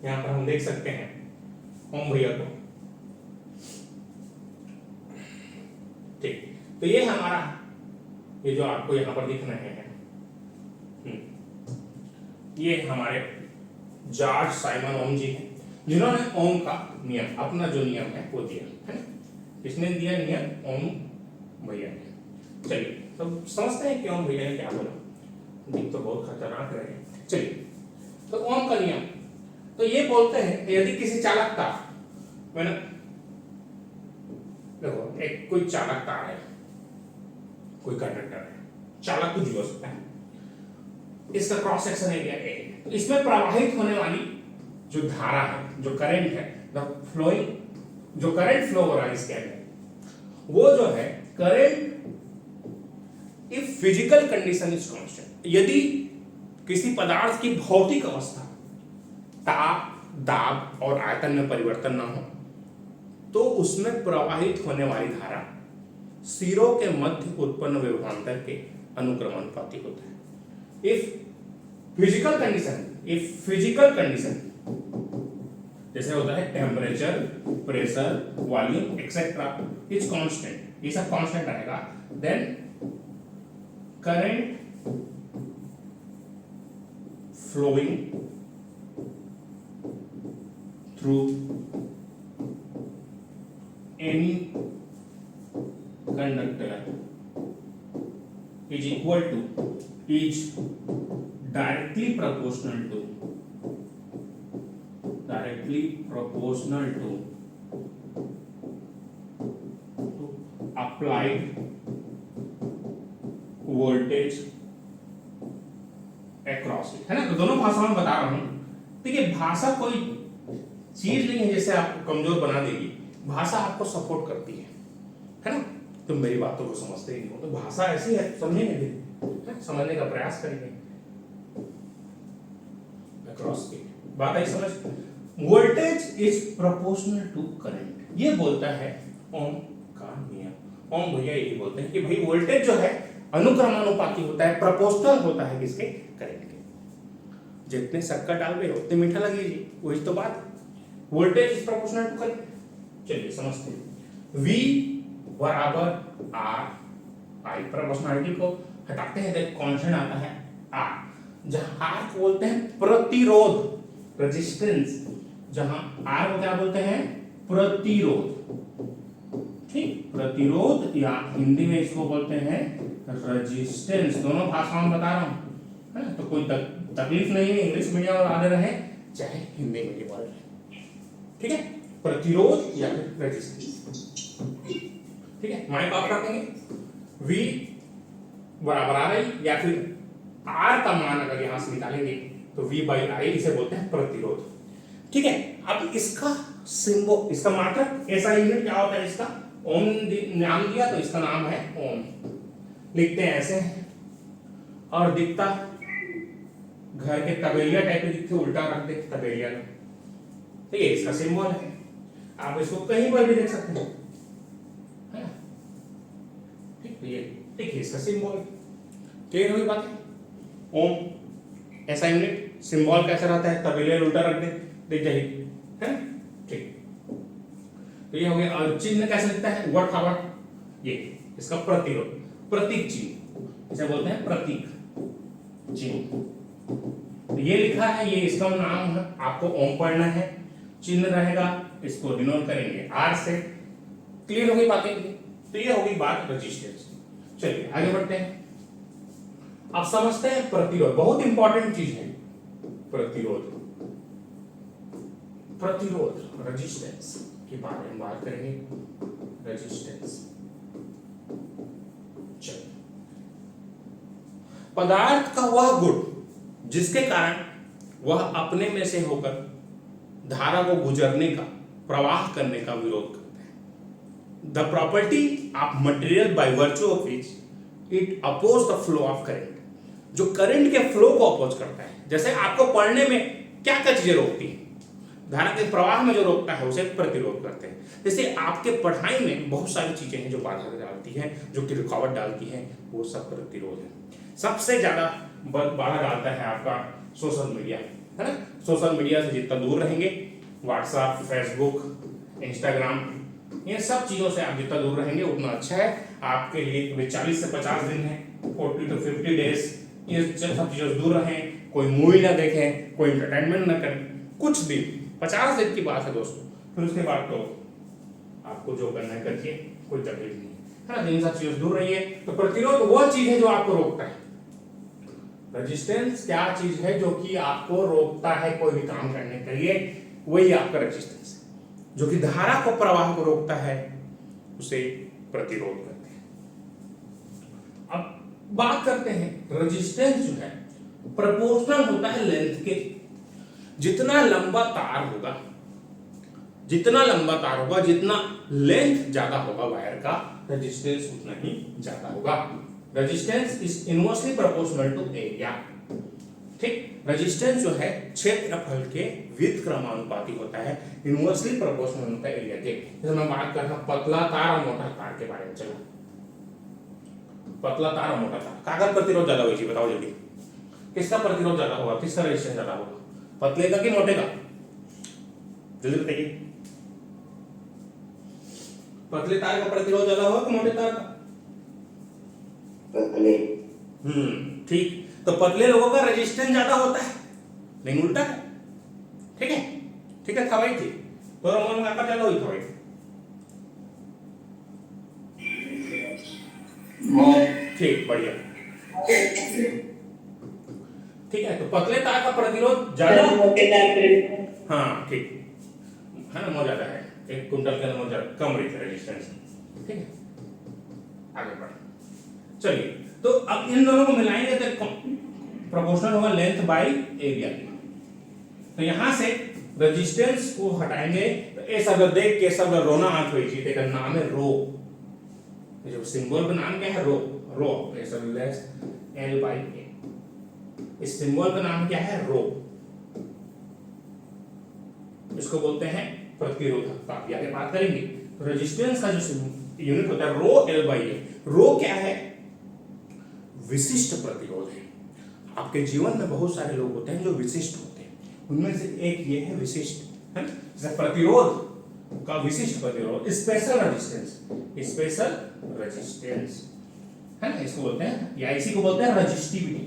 यहां पर हम देख सकते हैं ओम भैया को, ठीक। तो ये हमारा, ये जो आपको यहां पर दिख रहे हैं, ये हमारे जॉर्ज साइमन ओम जी हैं, जिन्होंने ओम का नियम, अपना जो नियम है वो दिया है ना। किसने दिया नियम? ओम भैया ने। चलिए तो समझते हैं कि ओम भैया ने क्या बोला। दिख तो बहुत खतरनाक रहे। चलिए तो ओम का नियम, तो ये बोलते हैं यदि किसी चालक तार, मैंने देखो एक कोई चालक तार है, कोई कंडक्टर है, चालक कुछ भी हो सकता है, इसका क्रॉस सेक्शन एरिया ए, तो इसमें प्रवाहित होने वाली जो धारा है, जो करंट है, द फ्लोइंग, जो करंट फ्लो हो रहा है इसके अंदर, वो जो है current if physical condition is constant, यदि किसी पदार्थ की भौतिक अवस्था ताप, दाब और आयतन में परिवर्तन ना हो, तो उसमें प्रवाहित होने वाली धारा सिरों के मध्य उत्पन्न विभवांतर के अनुक्रमानुपाती होता है। इफ फिजिकल कंडीशन जैसे होता है temperature, pressure, volume etcetera is constant, ये सब कांस्टेंट रहेगा, then current flowing through any conductor is equal to, is directly proportional to applied voltage across it, है ना। तो दोनों भाषाओं में बता रहा हूं। देखिए भाषा कोई चीज नहीं है जैसे आपको कमजोर बना देगी, भाषा आपको सपोर्ट करती है ना। तुम मेरी बातों को समझते ही नहीं हो, तो भाषा ऐसी है, समझेंगे भी, समझने का प्रयास करेंगे। अक्रॉस की बात आई समझ। Voltage is proportional to current, ये बोलता है ओम का नियम। ओम भैया यही बोलते हैं कि भाई वोल्टेज जो है अनुक्रमानुपाती होता है, प्रोपोर्शनल होता है किसके? करंट के। जितने शक्कर डालोगे उतने मीठा लगेगी, वही तो बात। Voltage is proportional to current. चलिए समझते हैं। V बराबर R I, प्रोपोर्शनलिटी को हटाते हैं तो कांस्टेंट आता है R, जहां R को बोलते हैं प्रतिरोध, रेजिस्टेंस, जहां R को क्या बोलते हैं? प्रतिरोध, ठीक। प्रतिरोध या हिंदी में इसको बोलते हैं रेजिस्टेंस, दोनों भाषाओं में बता रहा हूं, है ना। तो कोई तकलीफ नहीं है, इंग्लिश मीडियम वाले रहे चाहे हिंदी मीडियम वाले रहे, ठीक है। प्रतिरोध या रेजिस्टेंस, ठीक है। माइक ऑफ रखेंगे। V बराबर आ रही, या फिर R का मान अगर यहां से निकालेंगे तो V बाई I, इसे बोलते हैं प्रतिरोध, ठीक है। अब इसका सिंबल, इसका मात्रक, ऐसा यूनिट क्या होता है इसका? ओम नाम दिया तो इसका नाम है ओम, लिखते हैं ऐसे, और दिखता घर के तबेलिया टाइप के दिखते, उल्टा रख दे तबेलिया का, तो ये इसका सिंबल है। आप इसको कहीं पर भी देख सकते हैं, है ना, ठीक। तो ये देखिए इसका सिंबल, क्लियर हुई बात है। ओम ऐसा यूनिट, सिंबल कैसा रहता है? तबेलिया उल्टा रख दे, देख जाइए, है ना, ठीक। तो ये हो गया। और चिन्ह कैसे लिखता है? वर्ड फॉर वर्ड, ये इसका प्रतिरोध, प्रतीक चिन्ह, इसे बोलते हैं प्रतीक चिन्ह। तो ये लिखा है, ये इसका नाम है, आपको ओम पढ़ना है, चिन्ह रहेगा, इसको डिनोट करेंगे R से। क्लियर हो गई बातें? तो ये होगी बात रेजिस्टेंस। चलिए आगे बढ़ते हैं। आप समझते हैं प्रतिरोध, बहुत इंपॉर्टेंट चीज है प्रतिरोध, प्रतिरोध रेजिस्टेंस के बारे में बात करेंगे। रेजिस्टेंस, चलिए, पदार्थ का वह गुण जिसके कारण वह अपने में से होकर धारा को गुजरने का, प्रवाह करने का विरोध करता है। The property of material by virtue of which it oppose the flow of current, जो करंट के फ्लो को अपोज करता है। जैसे आपको पढ़ने में क्या क्या चीजें रोकती है, धारा के प्रवाह में जो रोकता है उसे प्रतिरोध करते हैं। जैसे आपके पढ़ाई में बहुत सारी चीजें हैं जो बाधा डालती हैं, जो कि रुकावट डालती हैं, वो सब प्रतिरोध है। सबसे ज्यादा बाधा डालता है आपका सोशल मीडिया, है ना। सोशल मीडिया से जितना दूर रहेंगे, व्हाट्सएप, फेसबुक, इंस्टाग्राम, ये सब चीज़ों से आप जितना दूर रहेंगे उतना अच्छा है आपके लिए। 40 से 50 दिन है, 40 to 50 डेज, ये सब चीज़ों से दूर रहें। कोई मूवी ना देखें, कोई एंटरटेनमेंट ना करें, कुछ दिन, 50 दिन की बात है दोस्तों। फिर उसके बाद तो आपको जो करना है करिए, कोई तकलीफ नहीं है ना। इन सब चीज़ों से दूर रहिए। तो प्रतिरोध वो चीज़ है जो आपको रोकता है। रेजिस्टेंस क्या चीज है जो कि आपको रोकता है कोई भी काम करने के लिए, वही आपका रेजिस्टेंस है। जो कि धारा को, प्रवाह को रोकता है, उसे प्रतिरोध कहते हैं। अब बात करते हैं, रेजिस्टेंस जो है प्रोपोर्शनल होता है लेंथ के। जितना लंबा तार होगा, जितना लंबा तार होगा, जितना लेंथ ज्यादा होगा वायर का, रेजिस्टेंस उतना ही ज्यादा होगा। Resistance is inversely proportional to area. ठीक, रेजिस्टेंस जो है क्षेत्रफल के व्युत्क्रमानुपाती होता है, इनवर्सली प्रोपोर्शनल होता है एरिया के। जैसे मैं बात कर रहा हूं पतला तार और मोटा तार के बारे में। चलो, पतला तार और मोटा तार, कागज प्रतिरोध ज्यादा होगी, बताओ जल्दी। किसका प्रतिरोध ज्यादा होगा, किसका रेजिस्टेंस ज्यादा होगा, पतले का कि मोटे का? जल्दी बताइए। पतले तार का प्रतिरोध ज्यादा होगा कि मोटे तार का? ठीक, तो पतले लोगों का रेजिस्टेंस ज्यादा होता है, नहीं उल्टा है। ठीक है, ठीक है, था भाई। थी तो मन में आपका ज्यादा हुई था भाई। ठीक, बढ़िया। ठीक है, तो पतले तार का प्रतिरोध ज्यादा, हाँ ठीक है ना, बहुत ज्यादा है। 1 कुंटल के अंदर ज्यादा कम रहती है रेजिस्टेंस। ठीक है, आगे बढ़े। चलिए, तो अब इन दोनों को मिलाएंगे तो प्रोपोर्शनल होगा लेंथ बाय एरिया। तो यहां से रेजिस्टेंस को हटाएंगे तो ए शब्द देख के सब रोना हाथ हुई थी, तेरा नाम है रो। जो सिंबल का नाम क्या है, रो। रो ए सब लेस एल बाय ए, इस सिंबल का नाम क्या है, रो। इसको बोलते हैं प्रतिरोधकता। आगे बात करेंगे। तो रेजिस्टेंस का जो यूनिट होता है रो एल बाय ए। रो क्या है, विशिष्ट प्रतिरोध है। आपके जीवन में बहुत सारे लोग होते हैं जो विशिष्ट होते हैं, उनमें से एक ये है विशिष्ट, है ना। जैसे प्रतिरोध का विशिष्ट प्रतिरोध, स्पेशल रेजिस्टेंस, स्पेशल रेजिस्टेंस, है ना, इसको बोलते हैं, या इसी को बोलते हैं रेजिस्टिविटी।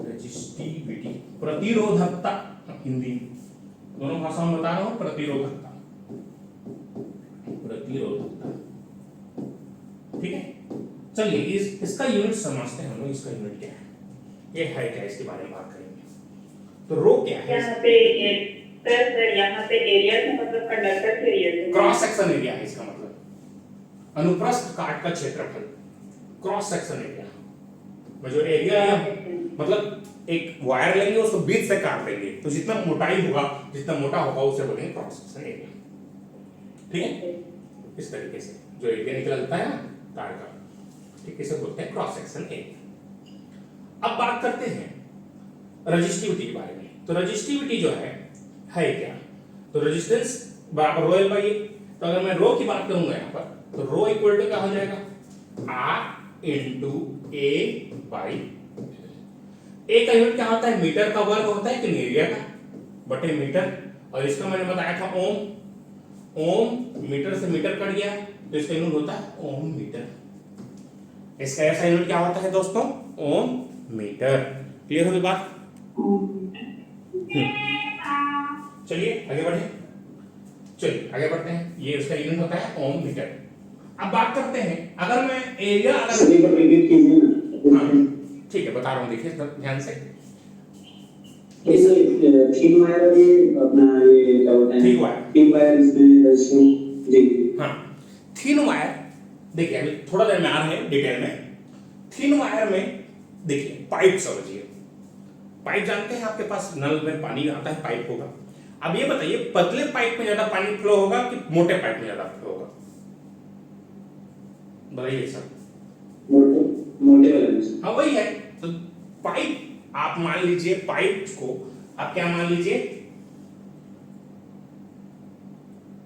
रेजिस्टिविटी, प्रतिरोधकता, हिंदी दोनों भाषाओं में बता रहा हूं, प्रतिरोधकता, प्रतिरोधकता। ठीक है, चलिए इसका यूनिट समझते हैं हम लोग। इसका यूनिट क्या है, ये है क्या, इसके बारे में बात करेंगे। तो रो क्या है, यहाँ पे एरिया का मतलब कंडक्टर के एरिया, क्रॉस सेक्शन एरिया है इसका मतलब, अनुप्रस्थ काट का क्षेत्रफल, क्रॉस सेक्शन एरिया। जो एरिया है मतलब एक वायर लेंगे, उसको बीच से काट देंगे, तो जितना मोटाई होगा, जितना मोटा होगा, उसे बोलेंगे क्रॉस सेक्शन एरिया। ठीक है, इस तरीके से जो एरिया निकलता है ना तार का, ठीक, इसे बोलते हैं क्रॉस सेक्शन एरिया। अब बात करते हैं रेजिस्टिविटी के बारे में। तो रेजिस्टिविटी जो है क्या, तो रेजिस्टेंस बराबर रो एल बाई ए। तो अगर मैं रो की बात करूंगा यहाँ पर, तो रो इक्वल टू क्या हो जाएगा, आर इंटू ए बाई ए। का यूनिट क्या होता है, मीटर का वर्ग होता है कि एरिया का बटे मीटर। और इसका मैंने बताया था ओम। ओम मीटर से मीटर कट गया, तो इसका यूनिट होता है ओम मीटर। इसका ऐसा यूनिट क्या होता है दोस्तों, ओम मीटर। क्लियर होगी बात? चलिए आगे बढ़े, चलिए आगे बढ़ते हैं। ये इसका यूनिट होता है ओम मीटर। अब बात करते हैं, अगर मैं एरिया, अगर रिपीट कीजिए ना। हाँ ठीक है, बता रहा हूँ, देखिए ध्यान से। थीन वायर और ये अपना ये क्या बोलते हैं, थिक वायर, थिन वायर इसमें जी हाँ थिन वायर। देखिए अभी थोड़ा देर में आ रहे हैं डिटेल में। थिन वायर में देखिए पाइप समझिए, पाइप जानते हैं, आपके पास नल में पानी आता है, पाइप होगा। अब ये बताइए पतले पाइप में ज्यादा पानी फ्लो होगा कि मोटे पाइप में ज्यादा फ्लो होगा, बताइए सर। मोटे वाले में, हाँ वही है। तो पाइप आप मान लीजिए, पाइप को आप क्या मान लीजिए,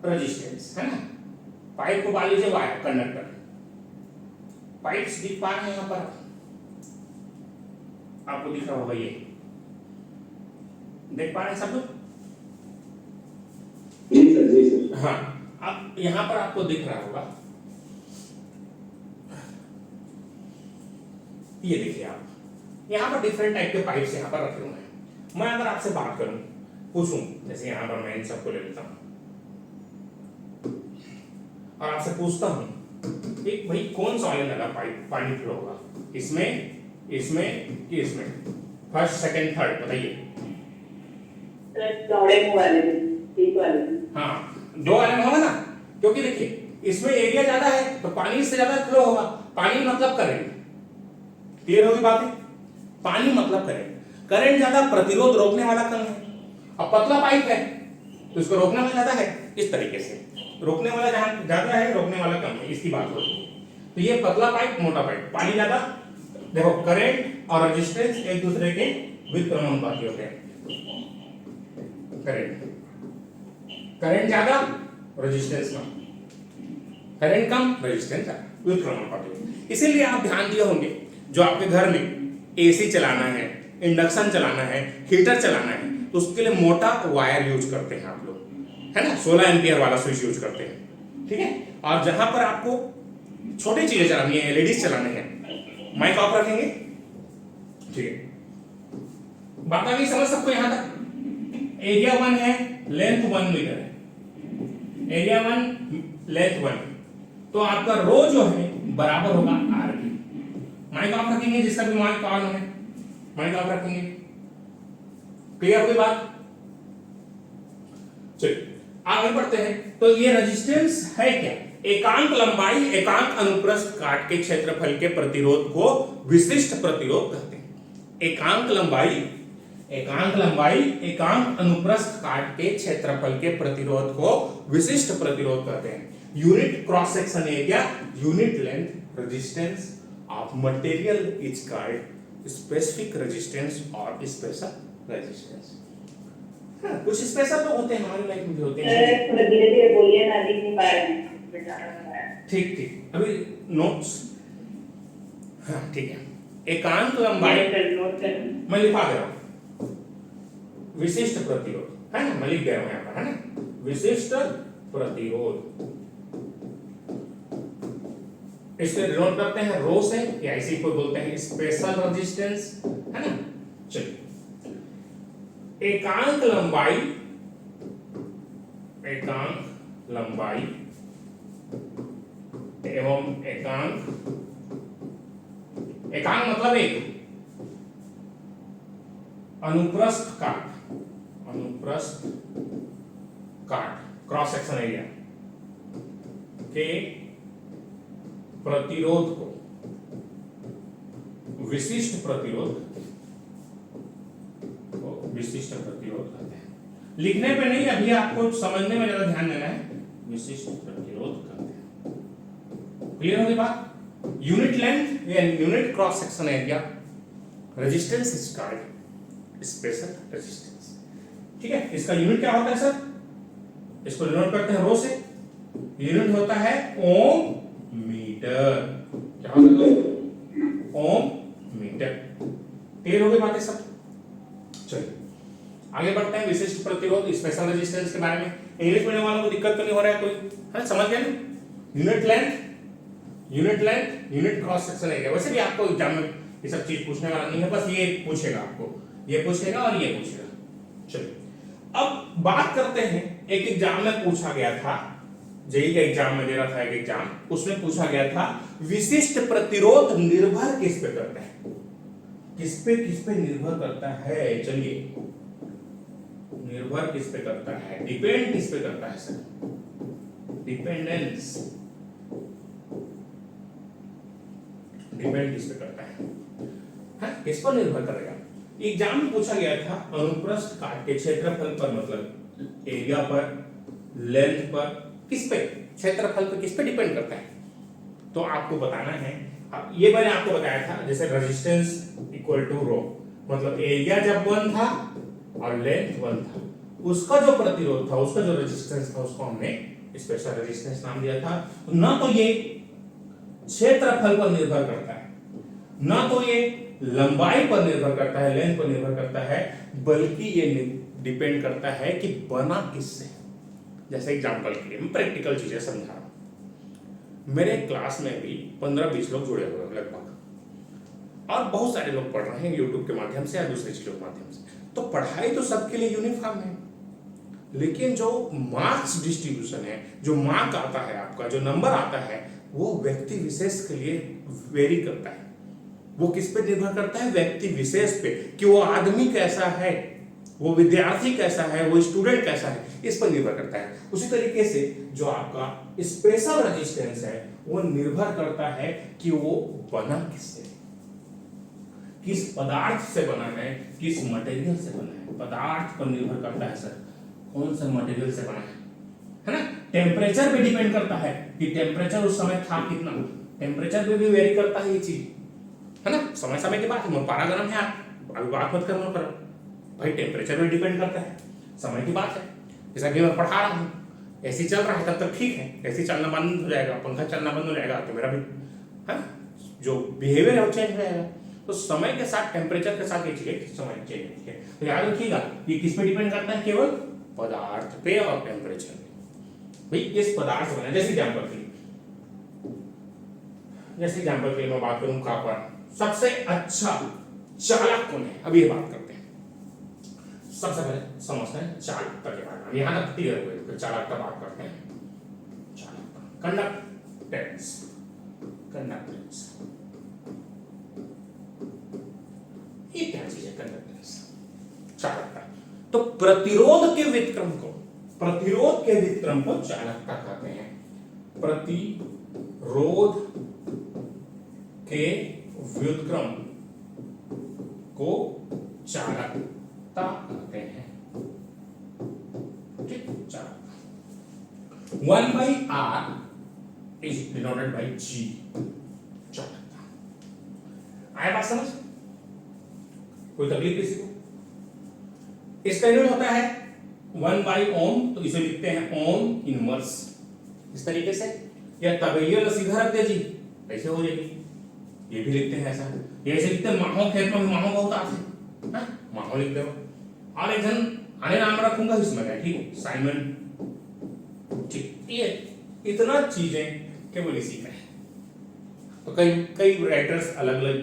रेजिस्टेंस, है ना। पाइप को मान लीजिए वायर, कंडक्टर। पाइप्स दिख पा रहे हैं यहाँ पर, आपको दिख रहा होगा ये देख पा रहे हैं सब लोग? जी सर, जी सर। हाँ, अब यहाँ पर आपको दिख रहा होगा, ये देखिए आप, यहाँ पर डिफरेंट टाइप के पाइप्स यहाँ पर रखे हुए हैं। मैं अगर आपसे बात करूं, पूछूं, जैसे यहाँ पर मैं इन सबको ले लेता हूं और आपसे पूछता हूं कि भाई कौन सा ऑयल लगा पाइप पानी फ्लो होगा, इसमें, इसमें कि इसमें, फर्स्ट सेकंड थर्ड बताइए। सर चौड़े मुंह वाले, ठीक वाले। हाँ, दो वाले में होगा ना, क्योंकि देखिए इसमें एरिया ज्यादा है तो पानी इससे ज्यादा फ्लो होगा। पानी मतलब करंट, क्लियर होगी बातें? पानी मतलब करंट, करंट ज्यादा, प्रतिरोध रोकने वाला कम है। अब पतला पाइप है तो इसको रोकने वाला ज्यादा है, इस तरीके से रोकने वाला जहां ज्यादा है, रोकने वाला कम है, इसकी बात हो रही है। तो ये पतला पाइप, मोटा पाइप, पानी ज्यादा, देखो करंट और रेजिस्टेंस एक दूसरे के व्युत्क्रमानुपाती होते हैं। करंट ज्यादा, रेजिस्टेंस कम, करंट कम, रेजिस्टेंस ज्यादा, व्युत्क्रमानुपाती। इसीलिए आप ध्यान दिए होंगे, जो आपके घर में एसी चलाना है, इंडक्शन चलाना है, हीटर चलाना है, तो उसके लिए मोटा वायर यूज करते हैं आप लोग, है ना, 16 एम्पियर वाला स्विच यूज करते हैं, ठीक है। और जहां पर आपको छोटी चीजें चलानी है, एलईडी चलाने हैं, माइक ऑफ रखेंगे, ठीक है। बात आ गई समझ सबको यहां तक? एरिया 1 है, लेंथ 1 मीटर है, एरिया 1 लेंथ 1, तो आपका रो जो है बराबर होगा आर की। माइक ऑफ रखेंगे, जिसका भी माइक ऑन है माइक ऑफ रखेंगे, क्लियर हुई बात? चलिए आगे बढ़ते हैं। तो ये रेजिस्टेंस है क्या? एकांक लंबाई, एकांक अनुप्रस्थ काट के क्षेत्रफल के प्रतिरोध को विशिष्ट प्रतिरोध कहते हैं। एकांक लंबाई, एकांक लंबाई, एकांक अनुप्रस्थ काट के क्षेत्रफल के प्रतिरोध को विशिष्ट प्रतिरोध कहते हैं। Unit cross section area, unit length, resistance of material is called specific resistance और स्पेशल रेजिस्टेंस। कुछ स्पेशल तो होते हैं, हमारी लाइफ में भी होते हैं। सर थोड़ा धीरे धीरे बोलिए ना, दिख नहीं पा रहे हैं। ठीक ठीक, अभी नोट्स, हाँ ठीक है। एकांक लंबाई, नोट कर, मैं लिखा दे रहा हूं, विशिष्ट प्रतिरोध, है ना, मैं लिख दे रहा हूं यहाँ पर, है ना, विशिष्ट प्रतिरोध, इसको डिनोट करते हैं रो से, या इसी को बोलते हैं स्पेशल रेजिस्टेंस, है ना। चलिए, एकांक लंबाई, एकांक लंबाई एवं एकांक, एकांक मतलब एक, अनुप्रस्थ काट, अनुप्रस्थ काट, क्रॉस सेक्शन एरिया के प्रतिरोध को विशिष्ट प्रतिरोध, विशिष्ट प्रतिरोध कहते हैं। लिखने पे नहीं, अभी आपको समझने में ज्यादा ध्यान देना है, विशिष्ट प्रतिरोध कहते हैं। क्लियर होगी बात? यूनिट लेंथ या unit cross section area, resistance is called special resistance, ठीक है। इसका यूनिट क्या होता है सर? इसको डिनोट करते हैं रो से, यूनिट होता है ओम मीटर, क्या होता है? ओम मीटर। क्लियर हो गई बातें सब? चलिए आगे बढ़ते हैं, विशिष्ट प्रतिरोध, स्पेशल रेजिस्टेंस के बारे में। इंग्लिश मीडियम वालों को दिक्कत तो नहीं हो रहा है कोई? हाँ समझ गए ना? Unit length, unit length, unit cross section area. वैसे भी आपको एग्जाम में ये सब चीज पूछने वाला नहीं है, बस ये पूछेगा आपको, ये पूछेगा और ये पूछेगा। चलिए अब बात करते हैं, एक एग्जाम में पूछा गया था, जेईई का एग्जाम में दे रहा था एक एग्जाम, उसमें पूछा गया था विशिष्ट प्रतिरोध निर्भर किस पे करता है? किस पे निर्भर करता है? चलिए, निर्भर किस पे करता है? डिपेंड किस पे करता है सर? डिपेंडेंस, डिपेंड किस पे करता है? किस पर निर्भर करेगा? एग्जाम में पूछा गया था अनुप्रस्थ काट के क्षेत्रफल पर, मतलब एरिया पर, लेंथ पर, किस पे, क्षेत्रफल पे किस पे डिपेंड करता है? तो आपको बताना है। अब ये मैंने आपको बताया था, जैसे रेजिस्टेंस इक्वल टू रो, मतलब एरिया जब 1 था और लेंथ 1 था, उसका जो प्रतिरोध था, उसका जो रेजिस्टेंस था, उसको हमने स्पेशल रेजिस्टेंस नाम दिया था। ना तो ये क्षेत्रफल पर निर्भर करता है, ना तो ये लंबाई पर निर्भर करता है, लेंथ पर निर्भर करता है, बल्कि ये डिपेंड करता है कि बना किससे। जैसे एग्जांपल के लिए मैं प्रैक्टिकल चीजें समझा रहा हूँ। मेरे क्लास में भी 15-20 लोग जुड़े हुए हैं लगभग, और बहुत सारे लोग पढ़ रहे हैं यूट्यूब के माध्यम से या दूसरे चीजों के माध्यम से। तो पढ़ाई तो सबके लिए यूनिफॉर्म है, लेकिन जो मार्क्स डिस्ट्रीब्यूशन है, जो मार्क आता है आपका, जो नंबर आता है, वो व्यक्ति विशेष के लिए वेरी करता है। वो किस पे निर्भर करता है? व्यक्ति विशेष पे, कि वो आदमी कैसा है, वो विद्यार्थी कैसा है, वो स्टूडेंट कैसा है, इस पर निर्भर करता है। उसी तरीके से जो आपका स्पेशल रेजिस्टेंस है वो निर्भर करता है कि वो बना किससे, किस पदार्थ से बना है, किस मटेरियल से बना है। पदार्थ पर निर्भर करता है सर, कौन सा मटेरियल से बना है ना। टेम्परेचर पे डिपेंड करता है कि टेम्परेचर उस समय था कितना, टेम्परेचर पे भी वेरी करता है ये चीज, है ना। समय समय की बात है, पारा गर्म है, अभी बात मत करो भाई, टेम्परेचर पे डिपेंड करता है, समय की बात है। जैसा कि मैं पढ़ा रहा हूँ, एसी चल रहा है तब तक ठीक है, एसी चलना बंद हो जाएगा, पंखा चलना बंद हो जाएगा, तो मेरा भी है जो बिहेवियर है वो चेंज हो जाएगा। तो समय के साथ, टेम्परेचर के साथ ये चीजें समय चेंज होती है। तो याद रखिएगा ये किस पे डिपेंड करता है? केवल पदार्थ पे और टेम्परेचर पे। भाई इस पदार्थ बना, जैसे एग्जांपल के लिए मैं बात करूं कॉपर, सबसे अच्छा चालक कौन है? अभी ये बात करते हैं। सबसे पहले समझते हैं चालकता के बारे में, यहां तक क्लियर हुए तो चालकता बात करते हैं। चालकता, कंडक्टेंस ये क्या चीज है? कंडक्टेंस, चालकता। तो प्रतिरोध के व्युत्क्रम को चालकता कहते हैं। प्रतिरोध के व्युत्क्रम को चालकता कहते हैं। ठीक, चालकता 1/R is denoted by G, चालकता। आया बात समझ? कोई तकलीफ किसी को? इसका यूनिट होता है 1/ओम, तो इसे लिखते हैं ओम इनवर्स इस तरीके से, या तबेलियल सीधा रख दे जी, ऐसे हो जाएगी। ये भी लिखते हैं ऐसा, ये ऐसे लिखते हैं। माहो खेत में माहो बहुत आते हैं, माहो लिख दो। और एक जन आने नाम रखूंगा इसमें क्या, ठीक है, साइमन। ठीक, ये इतना चीजें केवल इसी का है। तो कई राइटर्स अलग अलग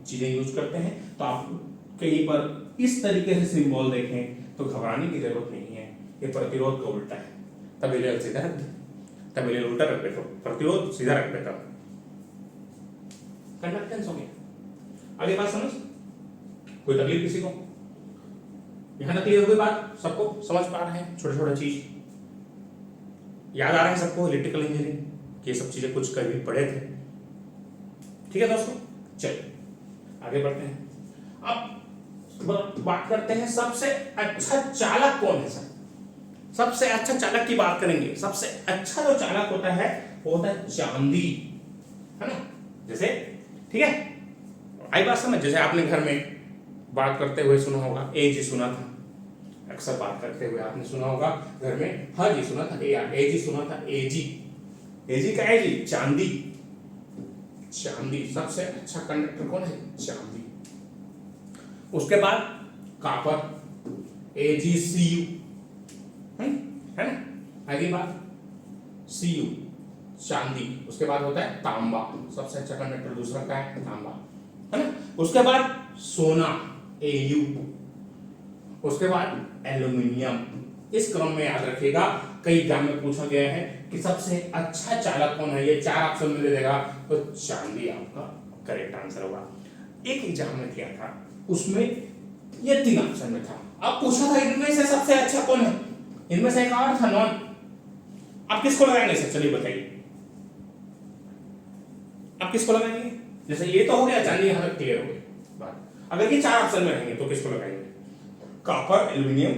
चीजें यूज करते हैं, तो आप कहीं पर इस तरीके से सिंबल देखें तो घबराने की जरूरत नहीं है। ये प्रतिरोध का उल्टा है, तबेलियल सीधा रख दे, तबेलियल उल्टा रख दे तो प्रतिरोध सीधा रख देता, कंडक्टेंस हो गया। आगे बात समझ? कोई तकलीफ किसी को? यहां तक क्लियर हुई बात? सबको समझ पा रहे हैं? छोटे छोटे चीज याद आ रहा है सबको? इलेक्ट्रिकल इंजीनियरिंग ये सब चीजें कुछ कभी पढ़े थे। ठीक है दोस्तों, चलिए आगे बढ़ते हैं। अब बात करते हैं सबसे अच्छा चालक कौन है सर। सबसे अच्छा चालक की बात करेंगे। सबसे अच्छा जो चालक होता है वो होता है चांदी, है ना। जैसे ठीक है, आई बात समझ? जैसे आपने घर में बात करते हुए सुना होगा, ए जी सुना था, अक्सर बात करते हुए आपने सुना होगा घर में, हाँ जी सुना था, ए जी सुना था, ए जी का ए जी, चांदी। चांदी सबसे अच्छा कंडक्टर कौन है? चांदी। उसके बाद कॉपर, AgCu, है ना। अगली बात Cu, चांदी। उसके बाद होता है तांबा, सबसे अच्छा कंडक्टर दूसरा का है तांबा, है ना। उसके बाद सोना, Au। उसके बाद एल्यूमिनियम। इस क्रम में याद रखिएगा, कई एग्जाम में पूछा गया है कि सबसे अच्छा चालक कौन है, ये 4 ऑप्शन में दे देगा, तो चांदी आपका करेक्ट आंसर होगा। एक एग्जाम में किया था, उसमें ये 3 ऑप्शन में था। अब पूछा था इनमें से सबसे अच्छा कौन है, इनमें से एक और था नॉन। आप किसको लगाएंगे सर? चलिए बताइए, आप किसको लगाएंगे? जैसे ये तो हो गया चांदी, यहां तक क्लियर हो गई बात। अगर ये 4 ऑप्शन में रहेंगे तो किसको लगाएंगे? Copper, aluminium,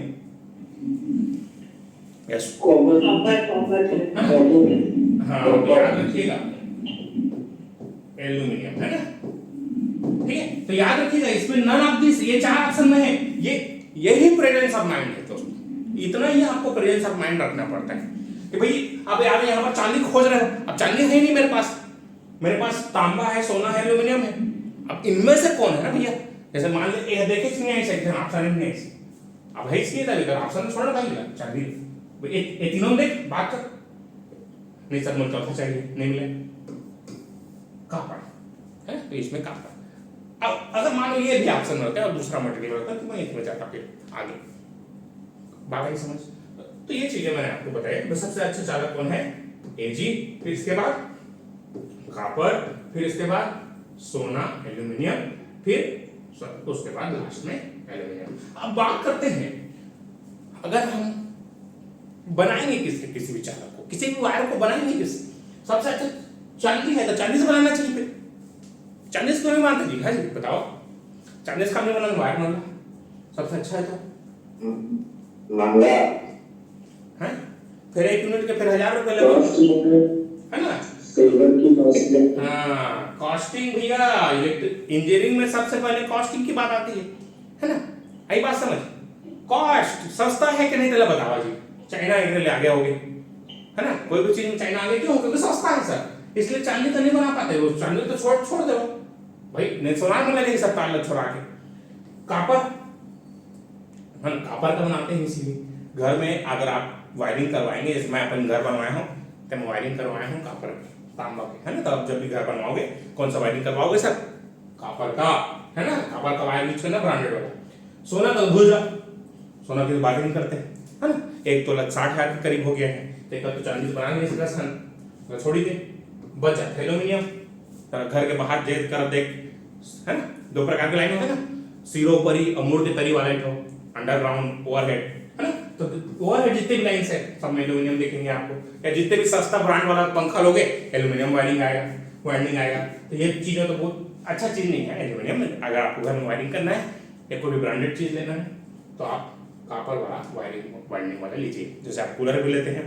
yes copper. हाँ याद रखिएगा एल्यूमिनियम, है ना। ठीक है, तो याद रखिएगा इसमें नन ऑफ दिस, ये 4 ऑप्शन में है, यही प्रेजेंस ऑफ माइंड है दोस्तों। इतना ही आपको प्रेजेंस ऑफ माइंड रखना पड़ता है कि भाई अब आप यहाँ पर चांदी खोज रहे हो, अब चांदी है नहीं मेरे पास तांबा है, सोना है, एल्यूमिनियम है। अब इनमें से कौन है ना भैया? जैसे मान लीजिए देखिए ऑप्शन अब है इसलिए तभी कर ऑप्शन में छोड़ना भाई चांदी ये तीनों में देख बात कर नहीं सर मुझे चौथा चाहिए नहीं मिले कॉपर है तो इसमें कॉपर। अब अगर मान लो ये भी ऑप्शन होता है और दूसरा मटेरियल होता है तो मैं इसमें जाता फिर आगे बात ही समझ। तो ये चीजें मैंने आपको बताई। तो सबसे अच्छा चालक कौन है एजी, फिर इसके बाद कॉपर, फिर इसके बाद सोना एल्यूमिनियम, फिर उसके बाद लास्ट में एल्यूमिनियम। अब बात करते हैं अगर हम बनाएंगे किसी भी चालक को किसी भी वायर को बनाएंगे किस सबसे अच्छा चांदी है तो चांदी से बनाना चाहिए। फिर चांदी से क्यों नहीं मानते जी? हाँ जी बताओ चांदी से काम नहीं बनाना वायर बनाना सबसे अच्छा है तो महंगा है फिर 1 यूनिट के फिर 1000 रुपए लगे है ना। सिल्वर की कॉस्ट हाँ कॉस्टिंग भैया इंजीनियरिंग में सबसे पहले कॉस्टिंग की बात आती है ना। आई बात समझ कॉस्ट सस्ता है कि नहीं चला बताओ जी। चाइना इधर ले आगे होगे है ना कोई भी चीज में चाइना आगे क्यों क्योंकि सस्ता है सर इसलिए चांदी तो नहीं बना पाते वो चांदी तो छोड़ दो भाई नहीं सोना में लगेगी सब ताल छोड़ा के। कॉपर हम कॉपर का बनाते हैं इसीलिए घर में अगर आप वायरिंग करवाएंगे जैसे मैं अपन घर बनवाया हूँ तो मैं वायरिंग करवाया हूँ कॉपर तांबा के है ना। तो आप जब भी घर बनवाओगे कौन सा वायरिंग करवाओगे सर कॉपर का है ना। कॉपर का वायर यूज करना ब्रांडेड वाला। सोना का भूल जाओ सोना की बात नहीं करते है ना। 1,60,000 के करीब हो गया है तो एक तो चांदी से बनाने नहीं सकता सन छोड़ी दे बच जाता एल्यूमिनियम। घर के बाहर देख कर देख है ना 2 प्रकार के लाइन होते हैं ना सिरो परी और मूर्ति तरी वाला एक अंडरग्राउंड ओवरहेड है ना। तो ओवरहेड जितने भी लाइन्स है सब में एल्यूमिनियम देखेंगे आपको या जितने भी सस्ता ब्रांड वाला पंखा लोगे एल्यूमिनियम वायरिंग आएगा। तो ये चीज़ें तो बहुत अच्छा चीज़ नहीं है एल्यूमिनियम। अगर आपको घर में वायरिंग करना है या कोई भी ब्रांडेड चीज़ लेना है तो आप कॉपर वाला वायरिंग वाला लीजिए। जैसे आप कूलर भी लेते हैं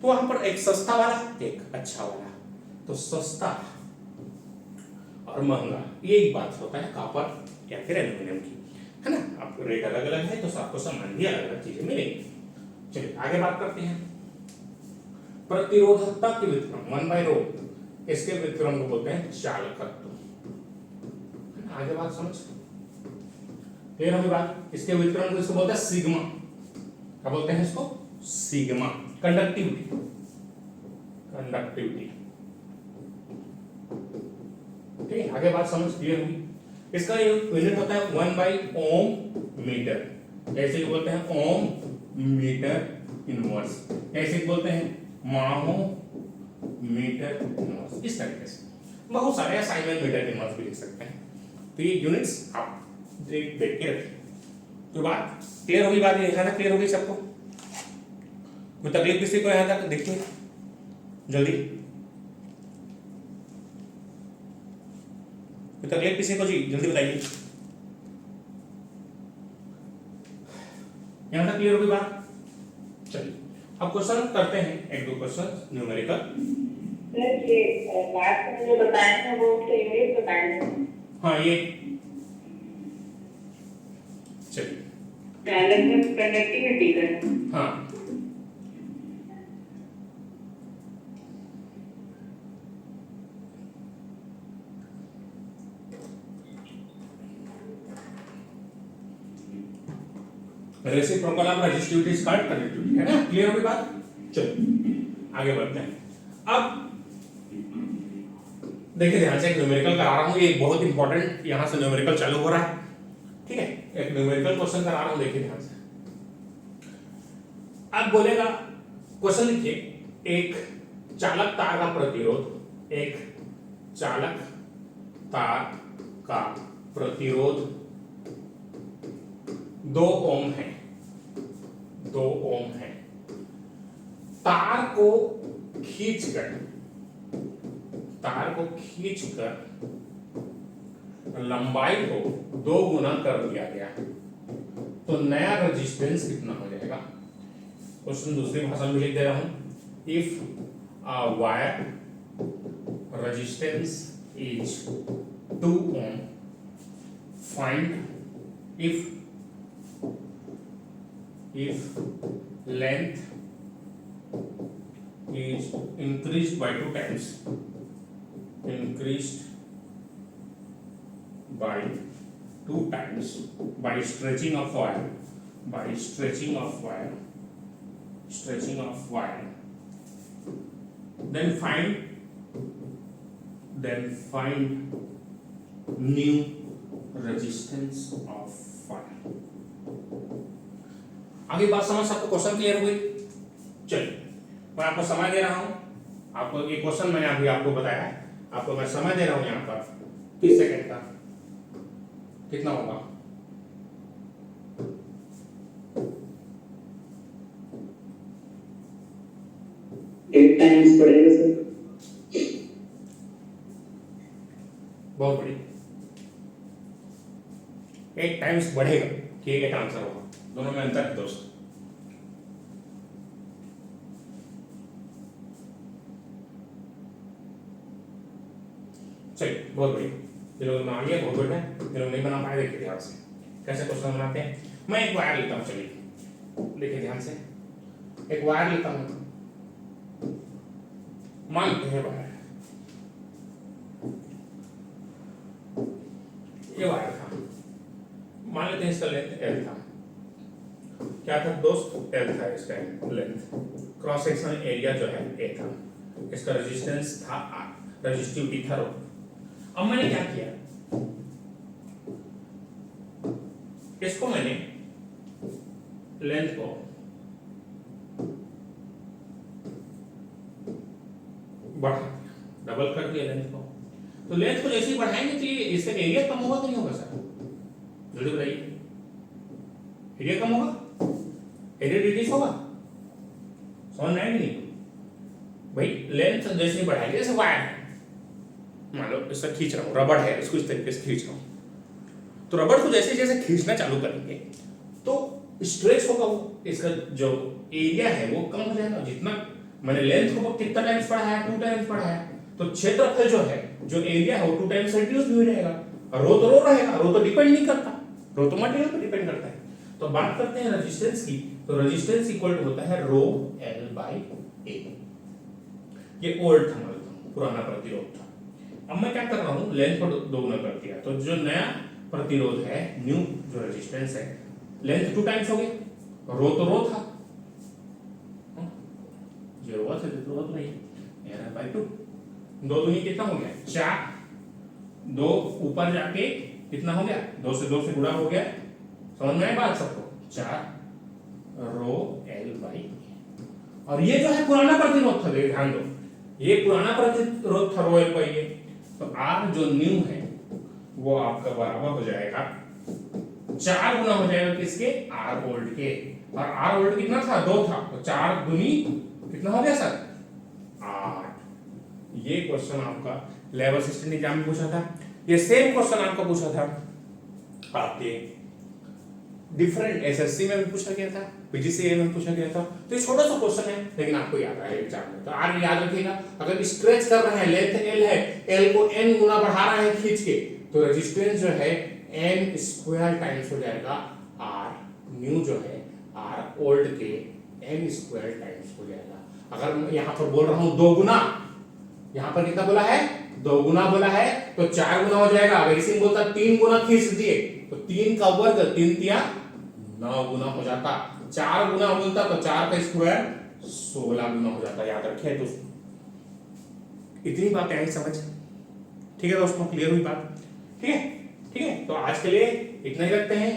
तो वहां पर एक सस्ता वाला एक अच्छा वाला। तो सस्ता और महंगा यही बात होता है कॉपर या फिर एल्यूमिनियम की है ना। आपको रेट अलग अलग है तो आपको सामान भी अलग अलग चीजें मिलेंगी। चलिए आगे बात करते हैं प्रतिरोधकता के व्युत्क्रम 1/ρ इसके व्युत्क्रम को बोलते हैं चालकत्व। आगे बात समझ क्लियर होगी बात। इसके व्युत्क्रम को इसको बोलते हैं सिग्मा। क्या बोलते हैं इसको सिग्मा कंडक्टिविटी ठीक है। आगे बात समझ क्लियर होगी। इसका यूनिट होता है 1/ओम मीटर। ऐसे बोलते हैं ओम मीटर इनवर्स ऐसे बोलते हैं माहो मीटर इनवर्स। इस तरीके से बहुत सारे असाइनमेंट मीटर इनवर्स भी लिख सकते हैं। तो ये यूनिट्स आप देख के रखिए। तो बात क्लियर होगी बात यहाँ तक क्लियर होगी सबको। कोई तकलीफ किसी को यहाँ तक देखिए जल्दी कोई तकलीफ किसी को जी जल्दी बताइए। यहाँ तक क्लियर होगी बात। चलिए अब क्वेश्चन करते हैं 1-2 क्वेश्चन न्यूमेरिकल। सर ये लास्ट में जो बताए हैं वो उसके यूनिट बताए हैं। हाँ ये चलिए कंडक्टिविटी का हाँ reciprocal of resistivity is called conductivity है ना। क्लियर होगी बात। चलो आगे बढ़ते हैं। अब देखिए ध्यान से एक न्यूमेरिकल करा रहा हूं ये बहुत इंपॉर्टेंट यहां से न्यूमेरिकल चालू हो रहा है ठीक है। एक न्यूमेरिकल क्वेश्चन करा रहा हूं देखिए ध्यान से। अब बोलेगा क्वेश्चन लिखिए एक चालक तार का प्रतिरोध एक चालक तार का प्रतिरोध 2 ओम है 2 ओम है। तार को खींचकर लंबाई को 2 गुना कर दिया गया तो नया रेजिस्टेंस कितना हो जाएगा। क्वेश्चन दूसरी भाषा में लिख दे रहा हूं। If a wire resistance is 2 ohm find if length is increased by 2 times by stretching of wire by stretching of wire, then find new resistance of wire। आगे बात समझ सबको, क्वेश्चन क्लियर हुई? चलिए मैं आपको समय दे रहा हूं, आपको ये क्वेश्चन मैंने अभी आपको बताया है, आपको मैं समय दे रहा हूं यहाँ पर 30 सेकंड का, कितना होगा? एट टाइम्स बढ़ेगा सर। बहुत बड़ी 8 टाइम्स बढ़ेगा कि 8 आंसर होगा, दोनों में अंतर है दोस्त। चलिए बहुत बढ़िया, ये लोग बना लिया, बहुत बढ़िया। ये लोग नहीं बना पाए, देखिए ध्यान से कैसे क्वेश्चन बनाते हैं। मैं एक वायर लेता हूँ, चलिए देखिए ध्यान से, एक वायर लेता हूँ, मान लेते हैं वायर, ये वायर था, मान लेते हैं इसका लेंथ L था। क्या था दोस्त? L था इसका लेंथ। क्रॉस सेक्शनल एरिया जो है A था, इसका रेजिस्टेंस था R, रेजिस्टिविटी था रो। अब मैंने क्या किया, इसको मैंने लेंथ को बढ़ा दिया, डबल कर दिया लेंथ को। तो लेंथ को जैसे ही बढ़ाएंगे तो ये इसका एरिया कम होगा कि नहीं होगा सर? जल्दी बताइए, एरिया कम होगा, एरिया रिड्यूस होगा, समझ में आएगी नहीं? भाई लेंथ जैसे ही बढ़ाएंगे, जैसे वायर है, मान लो इसका खींच रहा हूँ, रबड़ है, इसको इस तरीके से खींच रहा हूँ, तो रबड़ को जैसे जैसे खींचना चालू करेंगे तो स्ट्रेच होगा, वो इसका जो एरिया है वो कम हो जाएगा। जितना मैंने लेंथ को कितना टाइम्स बढ़ाया, 2 टाइम्स बढ़ाया, तो क्षेत्रफल जो है, जो एरिया है वो 2 टाइम्स रिड्यूस भी हो जाएगा। रो तो रो रहेगा, रो तो डिपेंड नहीं करता, रो तो मटेरियल पर डिपेंड करता है। तो बात करते हैं रेजिस्टेंस की, तो रेजिस्टेंस इक्वल टू होता है रो एल बाई ए। ये ओल्ड था, पुराना प्रतिरोध था। अब मैं क्या कर रहा हूँ, लेंथ को दोगुना कर दिया, तो जो नया प्रतिरोध है, न्यू जो रेजिस्टेंस है, लेंथ 2 टाइम्स हो गया, रो तो रो था, जो रो था तो रो तो नहीं, एन बाई 2, 2 दूनी कितना हो गया? 4, 2 ऊपर जाके कितना हो गया? 2 से गुणा हो गया, समझ में आई बात सबको? 4 रो एल बाई। और ये जो है पुराना प्रतिरोध था, ध्यान दो, ये पुराना प्रतिरोध था रो एल बाई ए। तो आर जो न्यू है वो आपका बराबर हो जाएगा 4 गुना हो जाएगा किसके? आर ओल्ड के। और आर ओल्ड कितना था? 2 था, तो 4 दूनी कितना हो गया सर? 8। ये क्वेश्चन आपका लेबर असिस्टेंट एग्जाम में पूछा था। ये सेम क्वेश्चन आपका पूछा था आपके डिफरेंट एसएससी में भी पूछा गया था, पीजीसीए में पूछा गया था। तो ये छोटा सा क्वेश्चन है, लेकिन आपको याद आएगा एग्जाम में। तो आर याद रखिएगा, अगर स्ट्रेच कर रहे हैं, लेंथ एल है, एल को एन गुना बढ़ा रहे हैं खींच के, तो रेजिस्टेंस जो है एन स्क्वायर टाइम्स हो जाएगा आर न्यू जो है आर ओल्ड के एन स्क्वायर टाइम्स हो जाएगा। अगर मैं यहाँ पर बोल रहा हूँ 2 गुना, यहाँ पर कितना बोला है? 2 गुना बोला है, तो 4 गुना हो जाएगा। अगर इसी में बोलता 3 गुना खींच दिए तो 3 का वर्ग 3 तिया 9 गुना हो जाता। 4 गुना बोलता तो 4 का स्क्वायर 16 गुना हो जाता। याद रखिए दोस्तों, इतनी बात आई समझ? ठीक है दोस्तों, क्लियर हुई बात? ठीक है, ठीक है। तो आज के लिए इतना ही रखते हैं।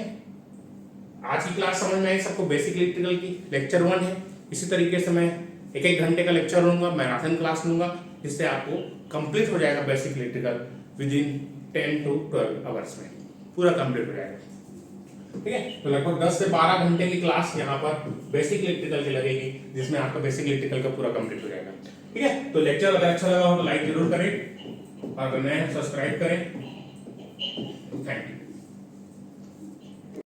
आज की क्लास समझ में आई सबको? बेसिक इलेक्ट्रिकल की लेक्चर 1 है। इसी तरीके से मैं 1-1 घंटे का लेक्चर लूंगा, मैराथन क्लास लूंगा, जिससे आपको कंप्लीट हो जाएगा basic electrical with in 10 to 12 hours में पूरा कंप्लीट हो जाएगा। ठीक है, तो लगभग 10 से 12 घंटे की क्लास यहाँ पर बेसिक इलेक्ट्रिकल की लगेगी, जिसमें आपका बेसिक इलेक्ट्रिकल का पूरा कंप्लीट हो जाएगा। ठीक है, तो लेक्चर अगर अच्छा लगा हो तो लाइक जरूर करें, और अगर नए हैं सब्सक्राइब करें। Thank you.